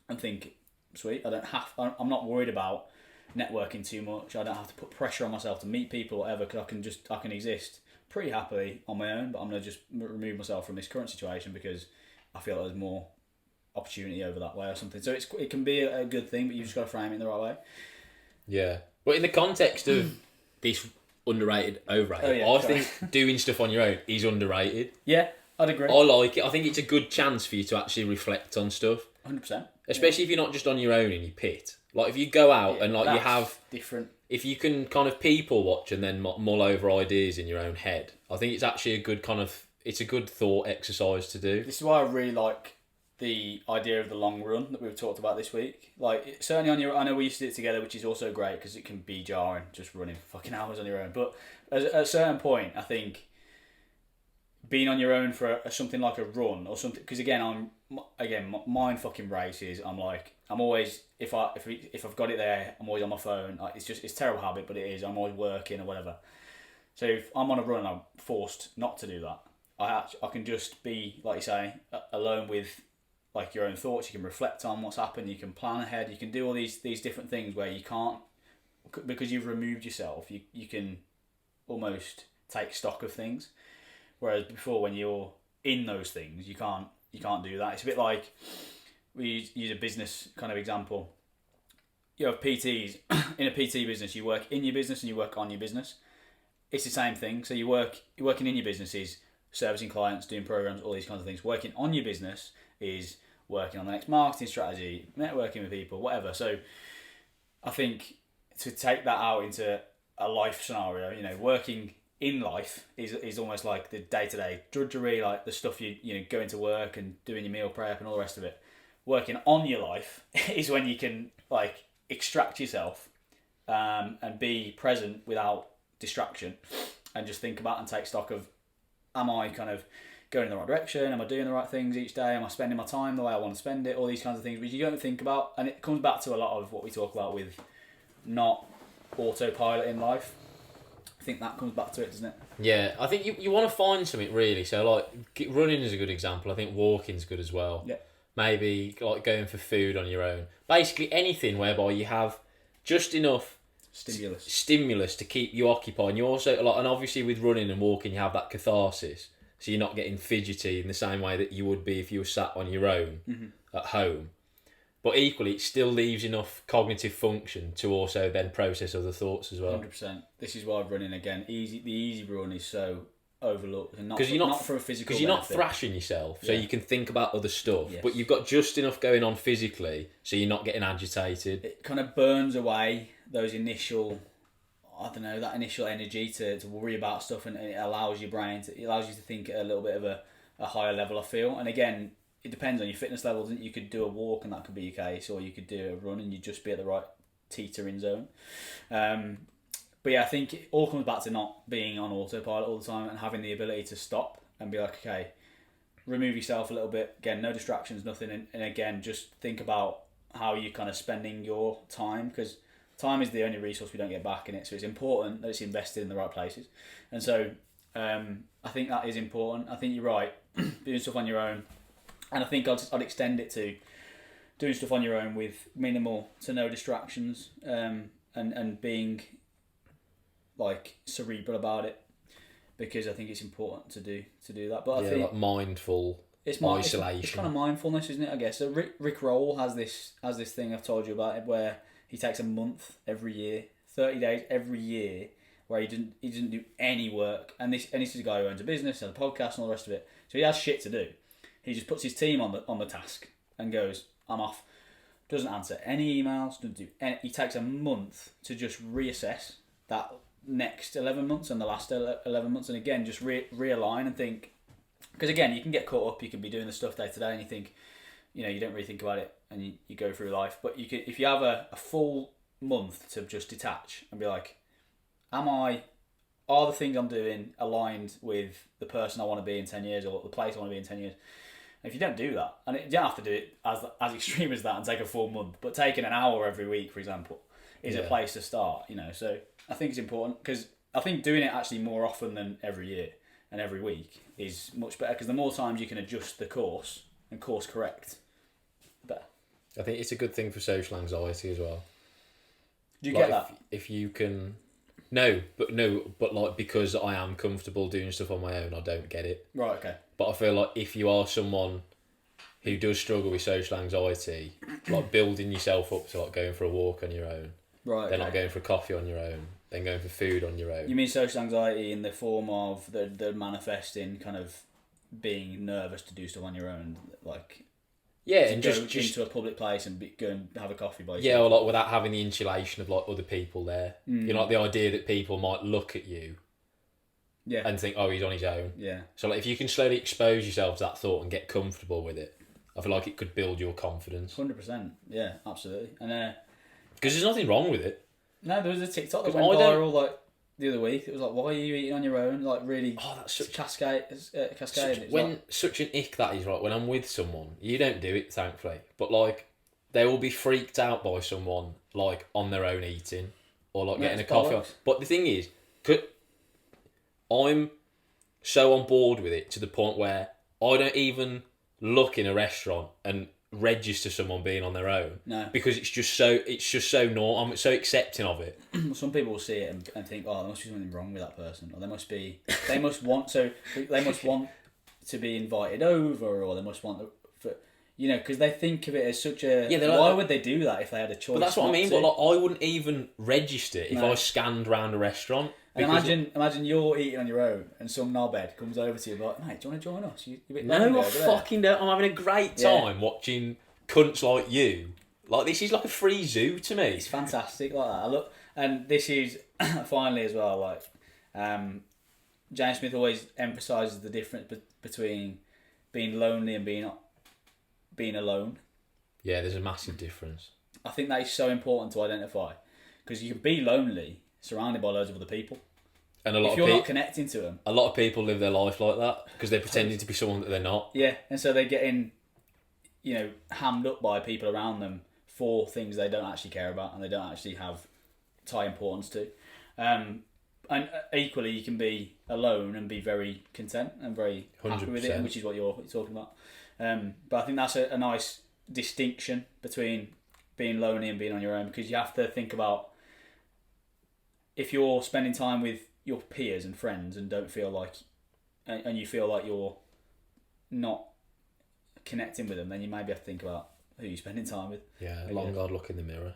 and think, sweet, I'm not worried about networking too much. I don't have to put pressure on myself to meet people or whatever, because I can exist pretty happily on my own. But I'm gonna just remove myself from this current situation because I feel like there's more opportunity over that way or something. So it can be a good thing, but you just got to frame it in the right way. Yeah, but in the context of this underrated, overrated. Oh, yeah, I sorry. think doing stuff on your own is underrated. Yeah, I'd agree. I like it. I think it's a good chance for you to actually reflect on stuff. 100%. Especially if you're not just on your own in your pit. Like if you go out and like you have different. If you can kind of people watch and then mull over ideas in your own head, I think it's actually a good it's a good thought exercise to do. This is why I really like the idea of the long run that we've talked about this week. Like certainly on your, I know we used to do it together, which is also great because it can be jarring just running fucking hours on your own. But at a certain point, I think being on your own for something like a run or something, because mine fucking races. I'm always if I've got it there, I'm always on my phone. It's a terrible habit, but it is. I'm always working or whatever. So if I'm on a run, I'm forced not to do that. I can just be, like you say, alone with like your own thoughts. You can reflect on what's happened. You can plan ahead. You can do all these different things where you can't, because you've removed yourself. You can almost take stock of things. Whereas before, when you're in those things, you can't do that. It's a bit like, we use a business kind of example. You have PTs in a PT business. You work in your business and you work on your business. It's the same thing. So you're working in your business is servicing clients, doing programs, all these kinds of things. Working on your business is working on the next marketing strategy, networking with people, whatever. So I think to take that out into a life scenario, working in life is almost like the day-to-day drudgery, like the stuff you going to work and doing your meal prep and all the rest of it. Working on your life is when you can like extract yourself and be present without distraction and just think about and take stock of, am I kind of going in the right direction? Am I doing the right things each day? Am I spending my time the way I want to spend it? All these kinds of things which you don't think about, and it comes back to a lot of what we talk about with not autopilot in life. I think that comes back to it, doesn't it? Yeah, I think you want to find something really. So like running is a good example. I think walking's good as well. Yeah. Maybe like going for food on your own. Basically anything whereby you have just enough stimulus to keep you occupied. And you also and obviously with running and walking you have that catharsis. So you're not getting fidgety in the same way that you would be if you were sat on your own at home. But equally, it still leaves enough cognitive function to also then process other thoughts as well. 100%. This is why running again. The easy run is so overlooked, and not for a physical. Because you're not thrashing yourself, so you can think about other stuff. Yes. But you've got just enough going on physically, so you're not getting agitated. It kind of burns away those initial, that initial energy to worry about stuff, and it allows your brain it allows you to think at a little bit of a higher level, I feel. And again, it depends on your fitness level, doesn't it? You could do a walk and that could be your case, or you could do a run and you'd just be at the right teetering zone. But yeah, I think it all comes back to not being on autopilot all the time and having the ability to stop and be like, okay, remove yourself a little bit. Again, no distractions, nothing. And again, just think about how you're kind of spending your time, because time is the only resource we don't get back in it. So it's important that it's invested in the right places. And so I think that is important. I think you're right, doing stuff on your own. And I think I'd extend it to doing stuff on your own with minimal to no distractions, and being like cerebral about it, because I think it's important to do that. But I think like mindful isolation. It's kind of mindfulness, isn't it? I guess. So Rick Roll has this thing I've told you about it, where he takes a month every year, 30 days every year, where he doesn't do any work, and this is a guy who owns a business, has a podcast, and all the rest of it. So he has shit to do. He just puts his team on the task and goes, I'm off. Doesn't answer any emails, doesn't do any. He takes a month to just reassess that next 11 months and the last 11 months, and again, just realign and think. Because again, you can get caught up, you can be doing the stuff day to day and you think, you don't really think about it and you go through life. But you can, if you have a full month to just detach and be like, are the things I'm doing aligned with the person I want to be in 10 years or the place I want to be in 10 years? And if you don't do that, and you don't have to do it as extreme as that and take a full month, but taking an hour every week, for example, is a place to start, So I think it's important, because I think doing it actually more often than every year and every week is much better, because the more times you can adjust the course and course correct, the better. I think it's a good thing for social anxiety as well. Do you get that? If you can... No, but like, because I am comfortable doing stuff on my own, I don't get it. Right, okay. But I feel like if you are someone who does struggle with social anxiety, like building yourself up to like going for a walk on your own Right. Then like going for a coffee on your own, then going for food on your own. You mean social anxiety in the form of the manifesting kind of being nervous to do stuff on your own, like and go just into a public place and go and have a coffee by yourself. Yeah, or like without having the insulation of like other people there. You know, like the idea that people might look at you. Yeah. And think, oh, he's on his own. Yeah. So like, if you can slowly expose yourself to that thought and get comfortable with it, I feel like it could build your confidence. 100%. Yeah, absolutely. And because there's nothing wrong with it. No, there was a TikTok that went viral like the other week. It was like, why are you eating on your own? Like really. Oh, that's such cascade. Such an ick that is, right? When I'm with someone, you don't do it, thankfully, but like they will be freaked out by someone like on their own eating or like getting a coffee. But the thing is, I'm so on board with it to the point where I don't even look in a restaurant and register someone being on their own. No, because it's just so normal. I'm so accepting of it. Some people will see it and think, oh, there must be something wrong with that person, or they must want to be invited over, or they must want because they think of it as such a. Yeah, why would they do that if they had a choice? But that's what I mean. But like, I wouldn't even register if I scanned around a restaurant. And imagine you're eating on your own and some knobhead comes over to you and like, mate, do you want to join us? You're a bit no, I fucking don't. I'm having a great time watching cunts like you. Like, this is like a free zoo to me. It's fantastic like that. Look, and this is finally as well, like, James Smith always emphasises the difference between being lonely and being alone. Yeah, there's a massive difference. I think that is so important to identify, because you can be lonely surrounded by loads of other people, and if you're not connecting to them, a lot of people live their life like that because they're pretending to be someone that they're not. Yeah, and so they're getting, hammed up by people around them for things they don't actually care about and they don't actually tie importance to. And equally, you can be alone and be very content and very 100%. Happy with it, which is what you're talking about. But I think that's a nice distinction between being lonely and being on your own, because you have to think about, if you're spending time with your peers and friends and don't feel like, and you feel like you're not connecting with them, then you maybe have to think about who you're spending time with. Yeah, long hard look in the mirror.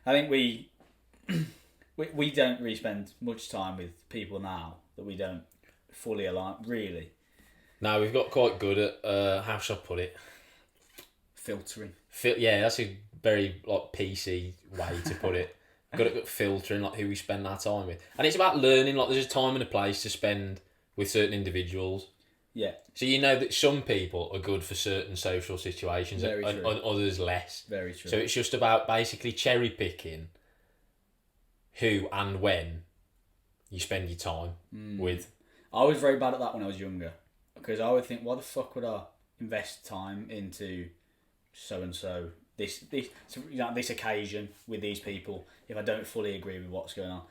I think we don't really spend much time with people now that we don't fully align, really. No, we've got quite good at, how should I put it? Filtering. Yeah, that's a very like PC way to put it. Good at filtering like who we spend our time with, and it's about learning. Like, there's a time and a place to spend with certain individuals. Yeah. So you know that some people are good for certain social situations and others less. Very true. So it's just about basically cherry picking who and when you spend your time with. I was very bad at that when I was younger, because I would think, why the fuck would I invest time into so and so? This occasion with these people, if I don't fully agree with what's going on.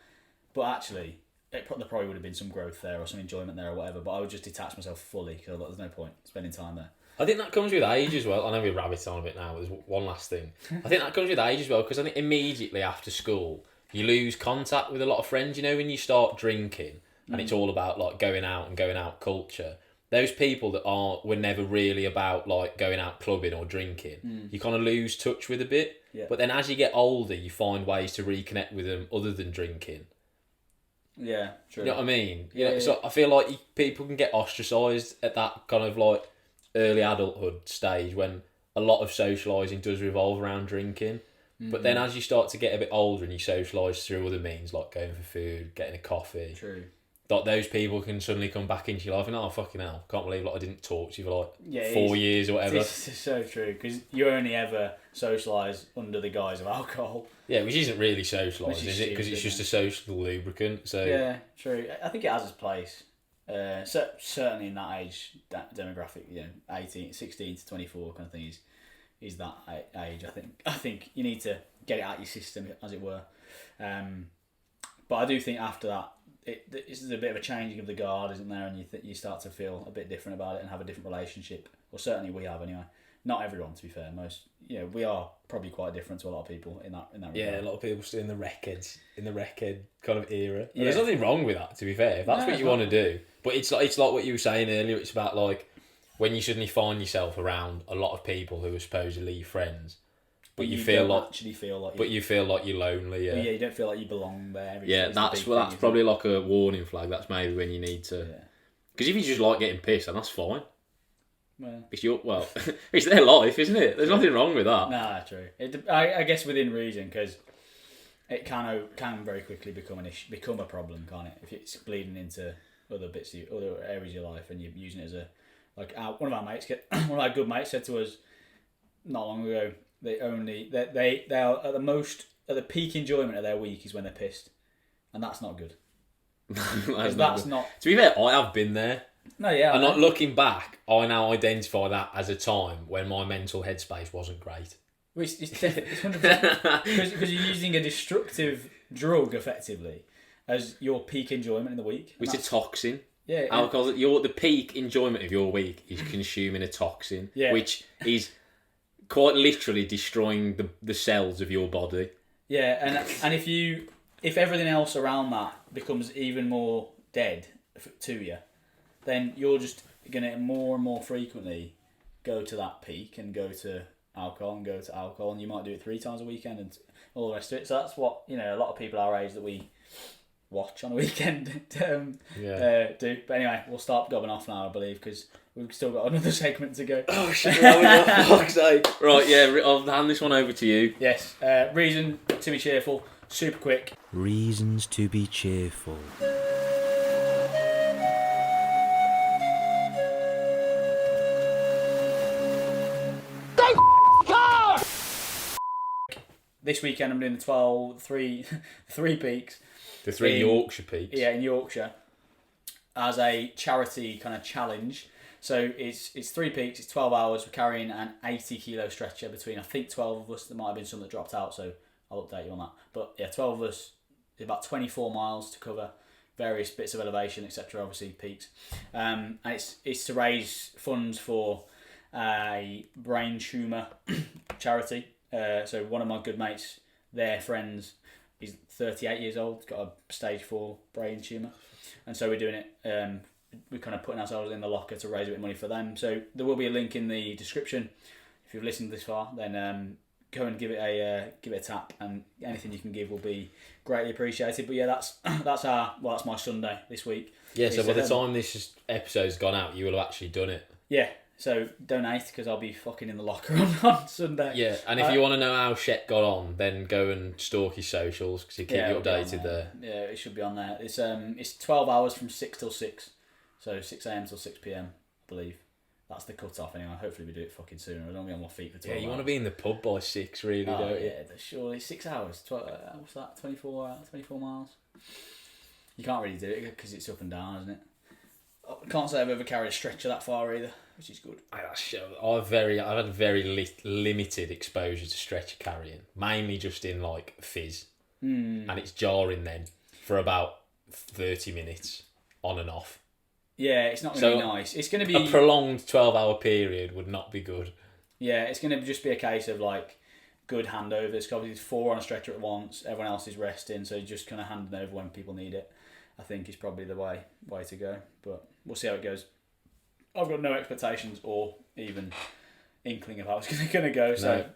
But actually, there probably would have been some growth there or some enjoyment there or whatever, but I would just detach myself fully, because I thought there's no point spending time there. I think that comes with age as well. I know we're rabbiting on a bit now, but there's one last thing. I think that comes with age as well, because I think immediately after school, you lose contact with a lot of friends. When you start drinking and it's all about like going out culture, those people that were never really about like going out clubbing or drinking, you kind of lose touch with a bit. Yeah. But then as you get older, you find ways to reconnect with them other than drinking. Yeah, true. You know what I mean? So I feel like people can get ostracised at that kind of like early adulthood stage, when a lot of socialising does revolve around drinking. But then as you start to get a bit older and you socialise through other means, like going for food, getting a coffee. True. Like, those people can suddenly come back into your life and, oh, fucking hell, can't believe I didn't talk to you for 4 years or whatever. This is so true, because you only ever socialise under the guise of alcohol. Yeah, which isn't really socialising, is it? Because it's just a social lubricant. So yeah, true. I think it has its place. Certainly in that age, that demographic, 16 to 24 kind of thing is that age. I think you need to get it out your system, as it were. But I do think after that, it's a bit of a changing of the guard, isn't there? And you start to feel a bit different about it and have a different relationship. Or certainly we have, anyway. Not everyone, to be fair. Most, we are probably quite different to a lot of people in that regard. Yeah, a lot of people still in the wreckhead kind of era. Yeah. There's nothing wrong with that, to be fair. If that's what you want to do. But it's like what you were saying earlier. It's about like when you suddenly find yourself around a lot of people who are supposedly your friends, But you actually feel like. But you feel like you're lonely. Yeah. Yeah, you don't feel like you belong there. That's probably like a warning flag. That's maybe when you need to. Because if you just like getting pissed, then that's fine. Well, it's their life, isn't it? There's nothing wrong with that. Nah, true. I guess within reason, because it can very quickly become a problem, can't it? If it's bleeding into other other areas of your life, and you're using it as a one of our good mates said to us not long ago. They are at the peak enjoyment of their week is when they're pissed, and that's not good. that's not. To be fair, I have been there. No, yeah. And not looking back, I now identify that as a time when my mental headspace wasn't great. It's 100% because you're using a destructive drug effectively as your peak enjoyment in the week. It's a toxin. Yeah. Alcohol. The peak enjoyment of your week is consuming a toxin, which is quite literally destroying the cells of your body. Yeah, and if everything else around that becomes even more dead to you, then you're just going to more and more frequently go to that peak and go to alcohol, and you might do it 3 times a weekend and all the rest of it. So that's what, a lot of people our age that we watch on a weekend do. But anyway, we'll start gobbing off now, I believe, because we've still got another segment to go. Oh shit, for fuck's sake. Right, I'll hand this one over to you. Yes, reason to be cheerful, super quick. Reasons to be cheerful. This weekend I'm doing the three peaks. The 3 Yorkshire peaks. Yeah, in Yorkshire. As a charity kind of challenge. So it's 3 peaks, it's 12 hours. We're carrying an 80 kilo stretcher between, I think, 12 of us. There might have been some that dropped out, so I'll update you on that. But yeah, 12 of us, about 24 miles to cover various bits of elevation, etc. Obviously, peaks. And it's to raise funds for a brain tumour charity. So one of my good mates, their friends, he's 38 years old, got a stage 4 brain tumour, and so we're doing it. We're kind of putting ourselves in the locker to raise a bit of money for them. So there will be a link in the description. If you've listened this far, then go and give it a tap, and anything you can give will be greatly appreciated. But yeah, that's my Sunday this week. Yeah, so by the time this episode's gone out, you will have actually done it. Yeah. So donate, because I'll be fucking in the locker on Sunday. Yeah, and if you want to know how Shet got on, then go and stalk his socials, because he'll keep you updated there. Yeah, it should be on there. It's 12 hours from 6 till 6. So 6 a.m. till 6 p.m, I believe. That's the cut-off anyway. Hopefully we do it fucking sooner. I don't be on my feet for 12 hours. Yeah, you want to be in the pub by 6, really, don't you? Yeah, surely 6 hours. What's that? 24 miles? You can't really do it because it's up and down, isn't it? I can't say I've ever carried a stretcher that far either, which is good. I've had very limited exposure to stretcher carrying, mainly just in like fizz, and it's jarring then for about 30 minutes on and off. Yeah, it's not really nice. It's going to be a prolonged 12-hour period would not be good. Yeah, it's going to just be a case of like good handovers. Because obviously there's 4 on a stretcher at once. Everyone else is resting, so just kind of handing over when people need it. I think is probably the way to go, but we'll see how it goes. I've got no expectations or even inkling of how it's going to go, so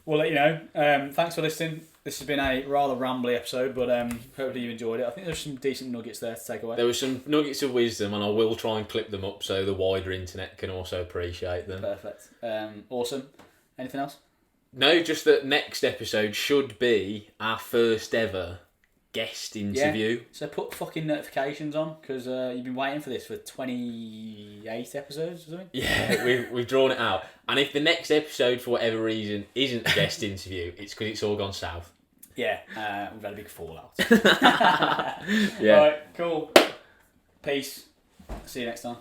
we'll let you know. Thanks for listening. This has been a rather rambly episode, but hopefully you enjoyed it. I think there's some decent nuggets there to take away. There were some nuggets of wisdom, and I will try and clip them up so the wider internet can also appreciate them. Perfect. Awesome. Anything else? No, just that next episode should be our first ever guest interview. Yeah. So put fucking notifications on, because you've been waiting for this for 28 episodes or something. Yeah, we've drawn it out. And if the next episode, for whatever reason, isn't a guest interview, it's because it's all gone south. Yeah, we've had a big fallout. Yeah. Alright, cool. Peace. See you next time.